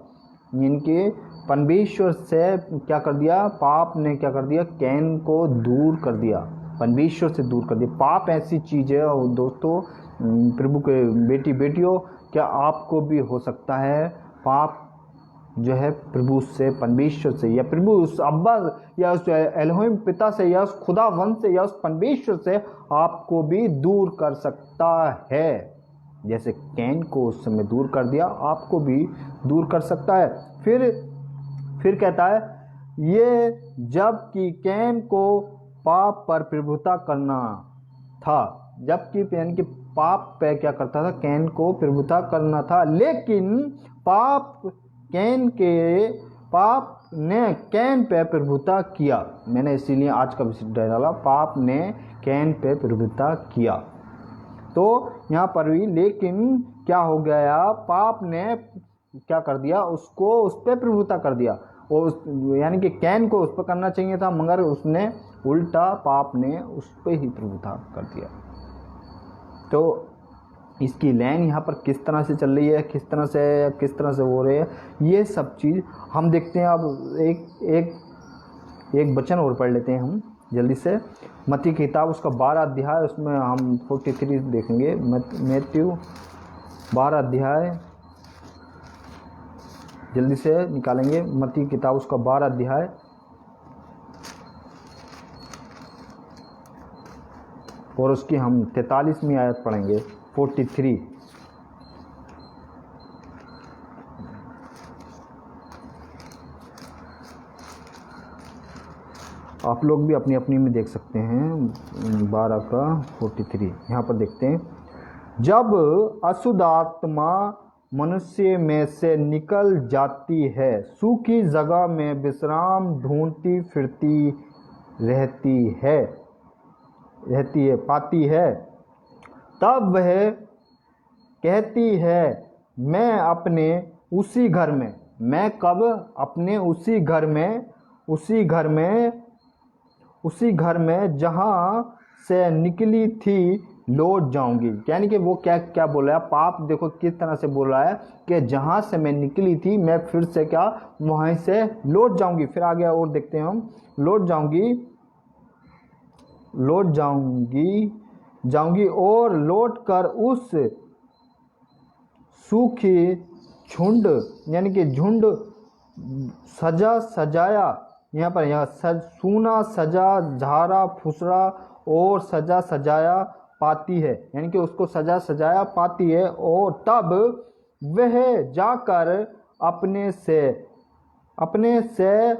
इनके परमेश्वर से क्या कर दिया? पाप ने क्या कर दिया? कैन को दूर कर दिया, परमेश्वर से दूर कर दिया। पाप ऐसी चीज़ है और दोस्तों, प्रभु के बेटी बेटियों, क्या आपको भी हो सकता है पाप जो है प्रभु से, परमेश्वर से, या प्रभु उस अब्बा या उस एलोहिम पिता से या उस खुदावंत से या उस परमेश्वर से आपको भी दूर कर सकता है। जैसे कैन को उस समय दूर कर दिया, आपको भी दूर कर सकता है। फिर कहता है, ये जबकि कैन को पाप पर प्रभुता करना था, जबकि यानी कि पाप पे क्या करता था? कैन को प्रभुता करना था, लेकिन पाप ने कैन पे प्रभुता किया। मैंने इसीलिए आज का विषय डाला, पाप ने कैन पे प्रभुता किया। तो यहाँ पर भी लेकिन क्या हो गया? पाप ने क्या कर दिया? उसको उस पर प्रभुता कर दिया, और यानी कि कैन को उस पर करना चाहिए था, मगर उसने उल्टा, पाप ने उस पर ही प्रभुता कर दिया। तो इसकी लाइन यहाँ पर किस तरह से चल रही है, किस तरह से हो रही है, ये सब चीज़ हम देखते हैं। अब एक वचन और पढ़ लेते हैं हम जल्दी से। मत्ती की किताब उसका 12 अध्याय, उसमें हम 43 देखेंगे। मैथ्यू 12 अध्याय जल्दी से निकालेंगे। मत्ती की किताब उसका 12 अध्याय और उसकी हम 43वीं आयत पढ़ेंगे। 43 आप लोग भी अपनी अपनी में देख सकते हैं। 12 का 43 यहाँ पर देखते हैं। जब अशुद्ध आत्मा मनुष्य में से निकल जाती है, सूखी जगह में विश्राम ढूंढती फिरती पाती है, तब वह कहती है, मैं अपने उसी घर में, मैं कब? अपने उसी घर में जहाँ से निकली थी लौट जाऊंगी। यानी कि वो क्या बोल रहा है? पाप देखो किस तरह से बोल रहा है कि जहाँ से मैं निकली थी मैं फिर से क्या वहीं से लौट जाऊंगी। फिर आगे और देखते हैं हम, लौट जाऊंगी और लौट कर उस सूखी झुंड, यानी कि झुंड सजा सजाया, यहाँ पर सूना सजा झारा फुसरा और सजा सजाया पाती है, यानी कि उसको सजा सजाया पाती है। और तब वह जाकर अपने से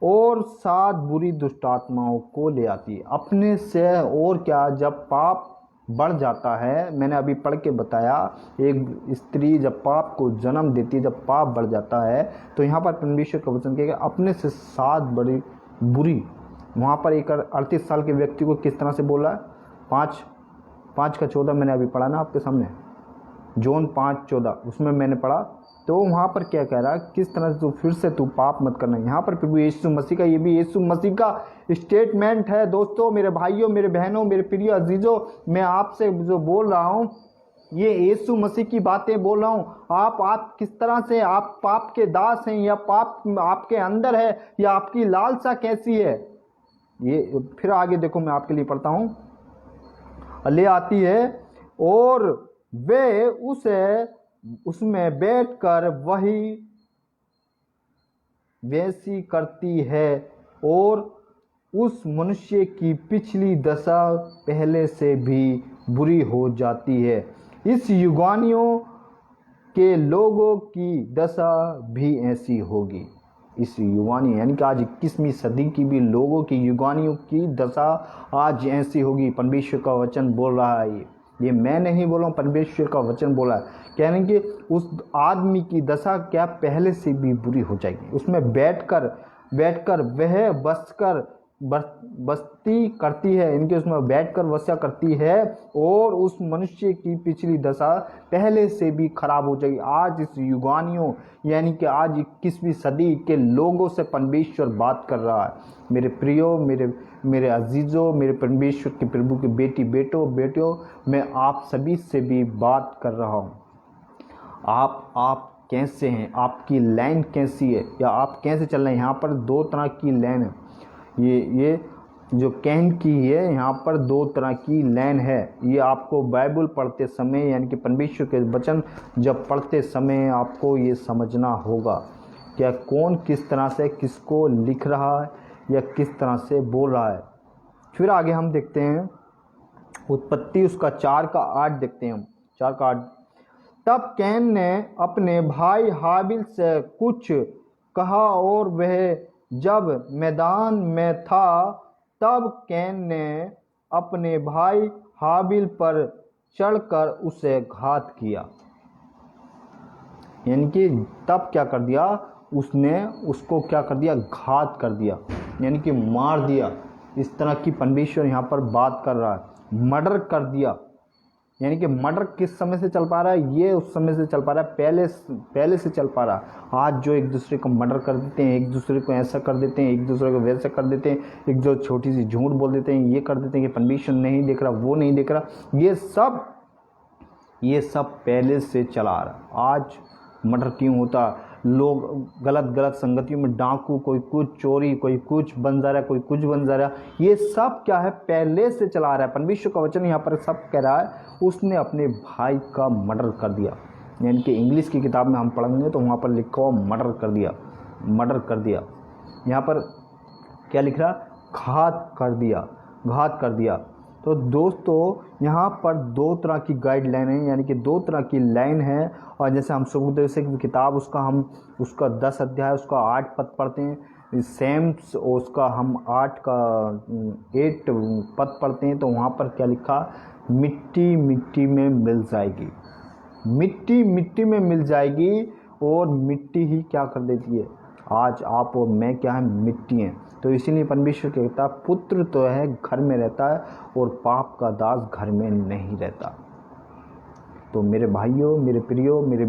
और 7 बुरी दुष्टात्माओं को ले आती है। अपने से और क्या, जब पाप बढ़ जाता है, मैंने अभी पढ़ के बताया, एक स्त्री जब पाप को जन्म देती है, जब पाप बढ़ जाता है, तो यहाँ पर परमेश्वर का वचन कहेगा अपने से 7 बड़ी बुरी। वहाँ पर एक 38 साल के व्यक्ति को किस तरह से बोला है, 5 का 14 मैंने अभी पढ़ा ना आपके सामने, जॉन 5:14 उसमें मैंने पढ़ा। तो वहाँ पर क्या कह रहा है, किस तरह से तू फिर से तू पाप मत करना। यहाँ पर प्रभु यीशु मसीह का, ये भी यीशु मसीह का स्टेटमेंट है। दोस्तों, मेरे भाइयों, मेरे बहनों, मेरे प्रिय अजीजों, मैं आपसे जो बोल रहा हूँ ये यीशु मसीह की बातें बोल रहा हूँ। आप किस तरह से आप पाप के दास हैं, या पाप आपके अंदर है, या आपकी लालसा कैसी है। ये फिर आगे देखो, मैं आपके लिए पढ़ता हूँ, ले आती है और वे उसमें बैठकर वैसी करती है, और उस मनुष्य की पिछली दशा पहले से भी बुरी हो जाती है। इस युगानियों के लोगों की दशा भी ऐसी होगी। इस युगानी यानी कि आज 21वीं सदी की भी लोगों की युगानियों की दशा आज ऐसी होगी। परमेश्वर का वचन बोल रहा है, ये मैं नहीं बोल रहा हूँ, परमेश्वर का वचन बोला है। कहने कि उस आदमी की दशा क्या पहले से भी बुरी हो जाएगी। उसमें बैठकर वह बस्ती करती है, इनके उसमें बैठकर वस्या करती है, और उस मनुष्य की पिछली दशा पहले से भी खराब हो जाएगी। आज इस युगानियों यानी कि आज 21वीं सदी के लोगों से परमेश्वर बात कर रहा है। मेरे प्रियो, मेरे अजीजों, मेरे परमेश्वर के प्रभु के बेटियों, मैं आप सभी से भी बात कर रहा हूँ। आप कैसे हैं, आपकी लाइन कैसी है, या आप कैसे चल रहे हैं। यहाँ पर 2 तरह की लाइन है। ये जो कैन की है, यहाँ पर 2 तरह की लाइन है। ये आपको बाइबल पढ़ते समय यानी कि परमेश्वर के वचन जब पढ़ते समय आपको ये समझना होगा क्या कौन किस तरह से किसको लिख रहा है या किस तरह से बोल रहा है। फिर आगे हम देखते हैं उत्पत्ति उसका 4:8 देखते हैं हम, 4:8। तब कैन ने अपने भाई हाबिल से कुछ कहा, और वह जब मैदान में था, तब कैन ने अपने भाई हाबिल पर चढ़कर उसे घात किया। यानी कि तब क्या कर दिया, उसने उसको क्या कर दिया, घात कर दिया, यानी कि मार दिया। इस तरह की परमेश्वर यहाँ पर बात कर रहा है, मर्डर कर दिया। यानी कि मर्डर किस समय से चल पा रहा है, ये उस समय से चल पा रहा है, पहले से चल पा रहा है। आज जो एक दूसरे को मर्डर कर देते हैं, एक दूसरे को ऐसा कर देते हैं, एक दूसरे को वैसा कर देते हैं, एक जो छोटी सी झूठ बोल देते हैं, ये कर देते हैं कि परमेश्वर नहीं देख रहा, वो नहीं देख रहा, ये सब पहले से चला आ रहा। आज मर्डर क्यों होता, लोग गलत संगतियों में डाकू, कोई कुछ चोरी, कोई कुछ बन जा रहा है, कोई कुछ बन जा रहा है, ये सब क्या है, पहले से चला रहा है। परमेश्वर का वचन यहाँ पर सब कह रहा है उसने अपने भाई का मर्डर कर दिया। यानी कि इंग्लिश की किताब में हम पढ़ेंगे तो वहाँ पर लिखा हुआ मर्डर कर दिया। यहाँ पर क्या लिख रहा, घात कर दिया। तो दोस्तों यहाँ पर 2 तरह की गाइडलाइन है, यानी कि 2 तरह की लाइन है। और जैसे हम सबूत से किताब उसका 10 अध्याय उसका 8 पद पढ़ते हैं, सेम उसका हम 8 पद पढ़ते हैं, तो वहाँ पर क्या लिखा, मिट्टी मिट्टी में मिल जाएगी, मिट्टी में मिल जाएगी, और मिट्टी ही क्या कर देती है। आज आप और मैं क्या है, मिट्टी हैं। तो इसीलिए परमेश्वर कहता है पुत्र तो है घर में रहता है, और पाप का दास घर में नहीं रहता। तो मेरे भाइयों, मेरे प्रियो, मेरे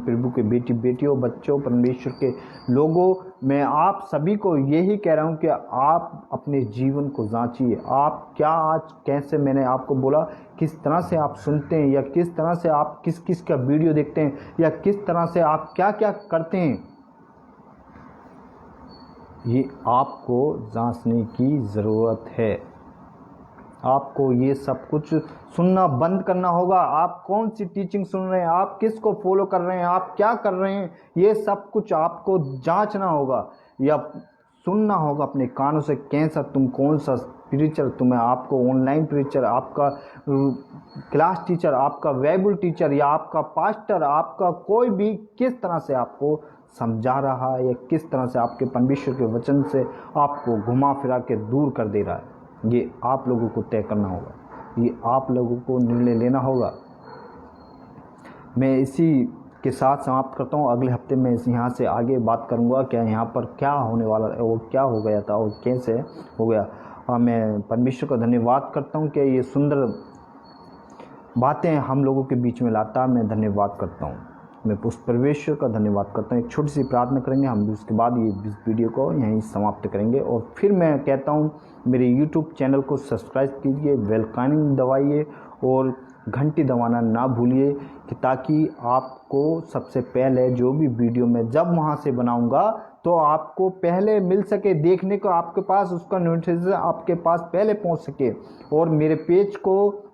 प्रभु के बेटियों, बच्चों, परमेश्वर के लोगों, मैं आप सभी को यही कह रहा हूँ कि आप अपने जीवन को जांचिए। आप क्या आज कैसे, मैंने आपको बोला किस तरह से आप सुनते हैं, या किस तरह से आप किस का वीडियो देखते हैं, या किस तरह से आप क्या करते हैं, ये आपको जांचने की ज़रूरत है। आपको ये सब कुछ सुनना बंद करना होगा। आप कौन सी टीचिंग सुन रहे हैं, आप किसको फॉलो कर रहे हैं, आप क्या कर रहे हैं, ये सब कुछ आपको जांचना होगा या सुनना होगा अपने कानों से। कैसा तुम, कौन सा प्रीचर तुम्हें, आपको ऑनलाइन प्रीचर, आपका क्लास टीचर, आपका बाइबल टीचर या आपका पास्टर, आपका कोई भी किस तरह से आपको समझा रहा है या किस तरह से आपके परमेश्वर के वचन से आपको घुमा फिरा के दूर कर दे रहा है, ये आप लोगों को तय करना होगा, ये आप लोगों को निर्णय लेना होगा। मैं इसी के साथ समाप्त करता हूँ। अगले हफ्ते में यहाँ से आगे बात करूँगा क्या यहाँ पर क्या होने वाला है और क्या हो गया था और कैसे हो गया। मैं परमेश्वर का धन्यवाद करता हूँ कि ये सुंदर बातें हम लोगों के बीच में लाता। मैं धन्यवाद करता हूँ, मैं उस परमेश्वर का धन्यवाद करता हूँ। एक छोटी सी प्रार्थना करेंगे हम, उसके बाद ये वीडियो को यहीं समाप्त करेंगे। और फिर मैं कहता हूँ मेरे यूट्यूब चैनल को सब्सक्राइब कीजिए, बेल आइकन दबाइए और घंटी दबाना ना भूलिए कि ताकि आपको सबसे पहले जो भी वीडियो मैं जब वहाँ से बनाऊँगा तो आपको पहले मिल सके देखने को, आपके पास उसका नोटिफिकेशन आपके पास पहले पहुँच सके। और मेरे पेज को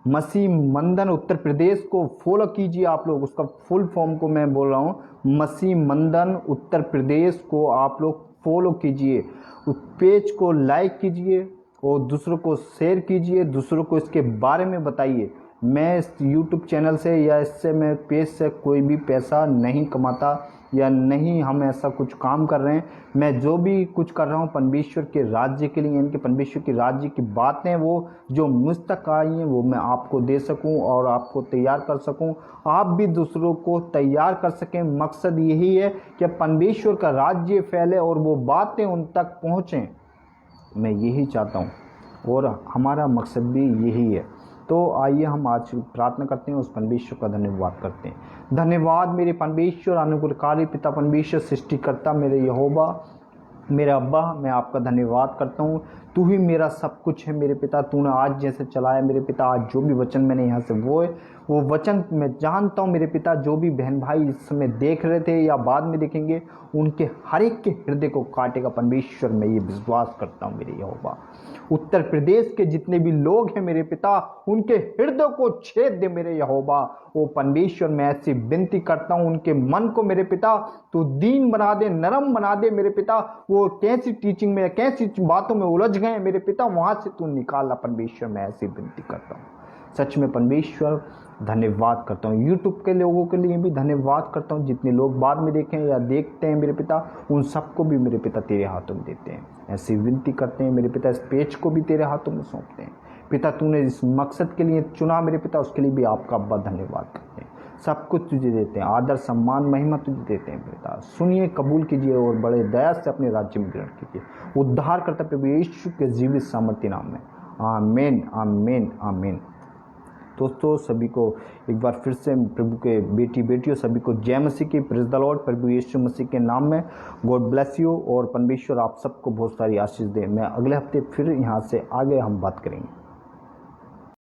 मसीह मंदन उत्तर प्रदेश को फॉलो कीजिए आप लोग। उसका फुल फॉर्म को मैं बोल रहा हूँ, मसीह मंदन उत्तर प्रदेश को आप लोग फॉलो कीजिए, उस पेज को लाइक कीजिए और दूसरों को शेयर कीजिए, दूसरों को इसके बारे में बताइए। मैं इस यूट्यूब चैनल से या इससे मैं पेज से कोई भी पैसा नहीं कमाता या नहीं हम ऐसा कुछ काम कर रहे हैं। मैं जो भी कुछ कर रहा हूँ परमेश्वर के राज्य के लिए, यानी कि परमेश्वर के राज्य की बातें वो जो मुझ तक आई हैं वो मैं आपको दे सकूं और आपको तैयार कर सकूं, आप भी दूसरों को तैयार कर सकें। मकसद यही है कि परमेश्वर का राज्य फैले और वो बातें उन तक पहुँचें। मैं यही चाहता हूँ और हमारा मकसद भी यही है। तो आइए हम आज प्रार्थना करते हैं, उस परमेश्वर का धन्यवाद करते हैं। धन्यवाद मेरे परमेश्वर, अनुग्रहकारी पिता परमेश्वर, सृष्टिकर्ता मेरे यहोवा, मेरे अब्बा, मैं आपका धन्यवाद करता हूँ। तू ही मेरा सब कुछ है मेरे पिता। तूने आज जैसे चलाया मेरे पिता, आज जो भी वचन मैंने यहाँ से वो वचन मैं जानता हूँ मेरे पिता, जो भी बहन भाई इस समय देख रहे थे या बाद में देखेंगे, उनके हर एक के हृदय को काटेगा परमेश्वर। मैं ये विश्वास करता हूँ मेरे यहोवा। उत्तर प्रदेश के जितने भी लोग हैं मेरे पिता, उनके हृदय को छेद दे मेरे यहोवा। वो परमेश्वर, मैं ऐसी विनती करता हूँ, उनके मन को मेरे पिता तू दीन बना दे, नरम बना दे मेरे पिता। वो कैसी टीचिंग में, कैसी बातों में उलझ गए मेरे पिता, वहां से तू निकालना परमेश्वर। मैं ऐसी विनती करता हूँ। सच में परमेश्वर धन्यवाद करता हूँ। यूट्यूब के लोगों के लिए भी धन्यवाद करता हूँ, जितने लोग बाद में देखें या देखते हैं मेरे पिता, उन सबको भी मेरे पिता तेरे हाथों में देते हैं। ऐसी विनती करते हैं मेरे पिता, इस पेज को भी तेरे हाथों में सौंपते हैं पिता। तूने इस मकसद के लिए चुना मेरे पिता, उसके लिए भी आपका बहुत धन्यवाद करते हैं। सब कुछ तुझे देते हैं, आदर सम्मान महिमा तुझे देते हैं पिता। सुनिए, कबूल कीजिए और बड़े दया से अपने राज्य में ग्रहण कीजिए। उद्धार करता प्रभु यीशु के जीवित सामर्थ्य नाम में, आमीन आमीन आमीन। दोस्तों सभी को एक बार फिर से प्रभु के बेटी बेटियों सभी को जय मसीह की, प्रेज द लॉर्ड, प्रभु यीशु मसीह के नाम में। गॉड ब्लेस यू और परमेश्वर आप सबको बहुत सारी आशीष दे। मैं अगले हफ्ते फिर यहाँ से आगे हम बात करेंगे।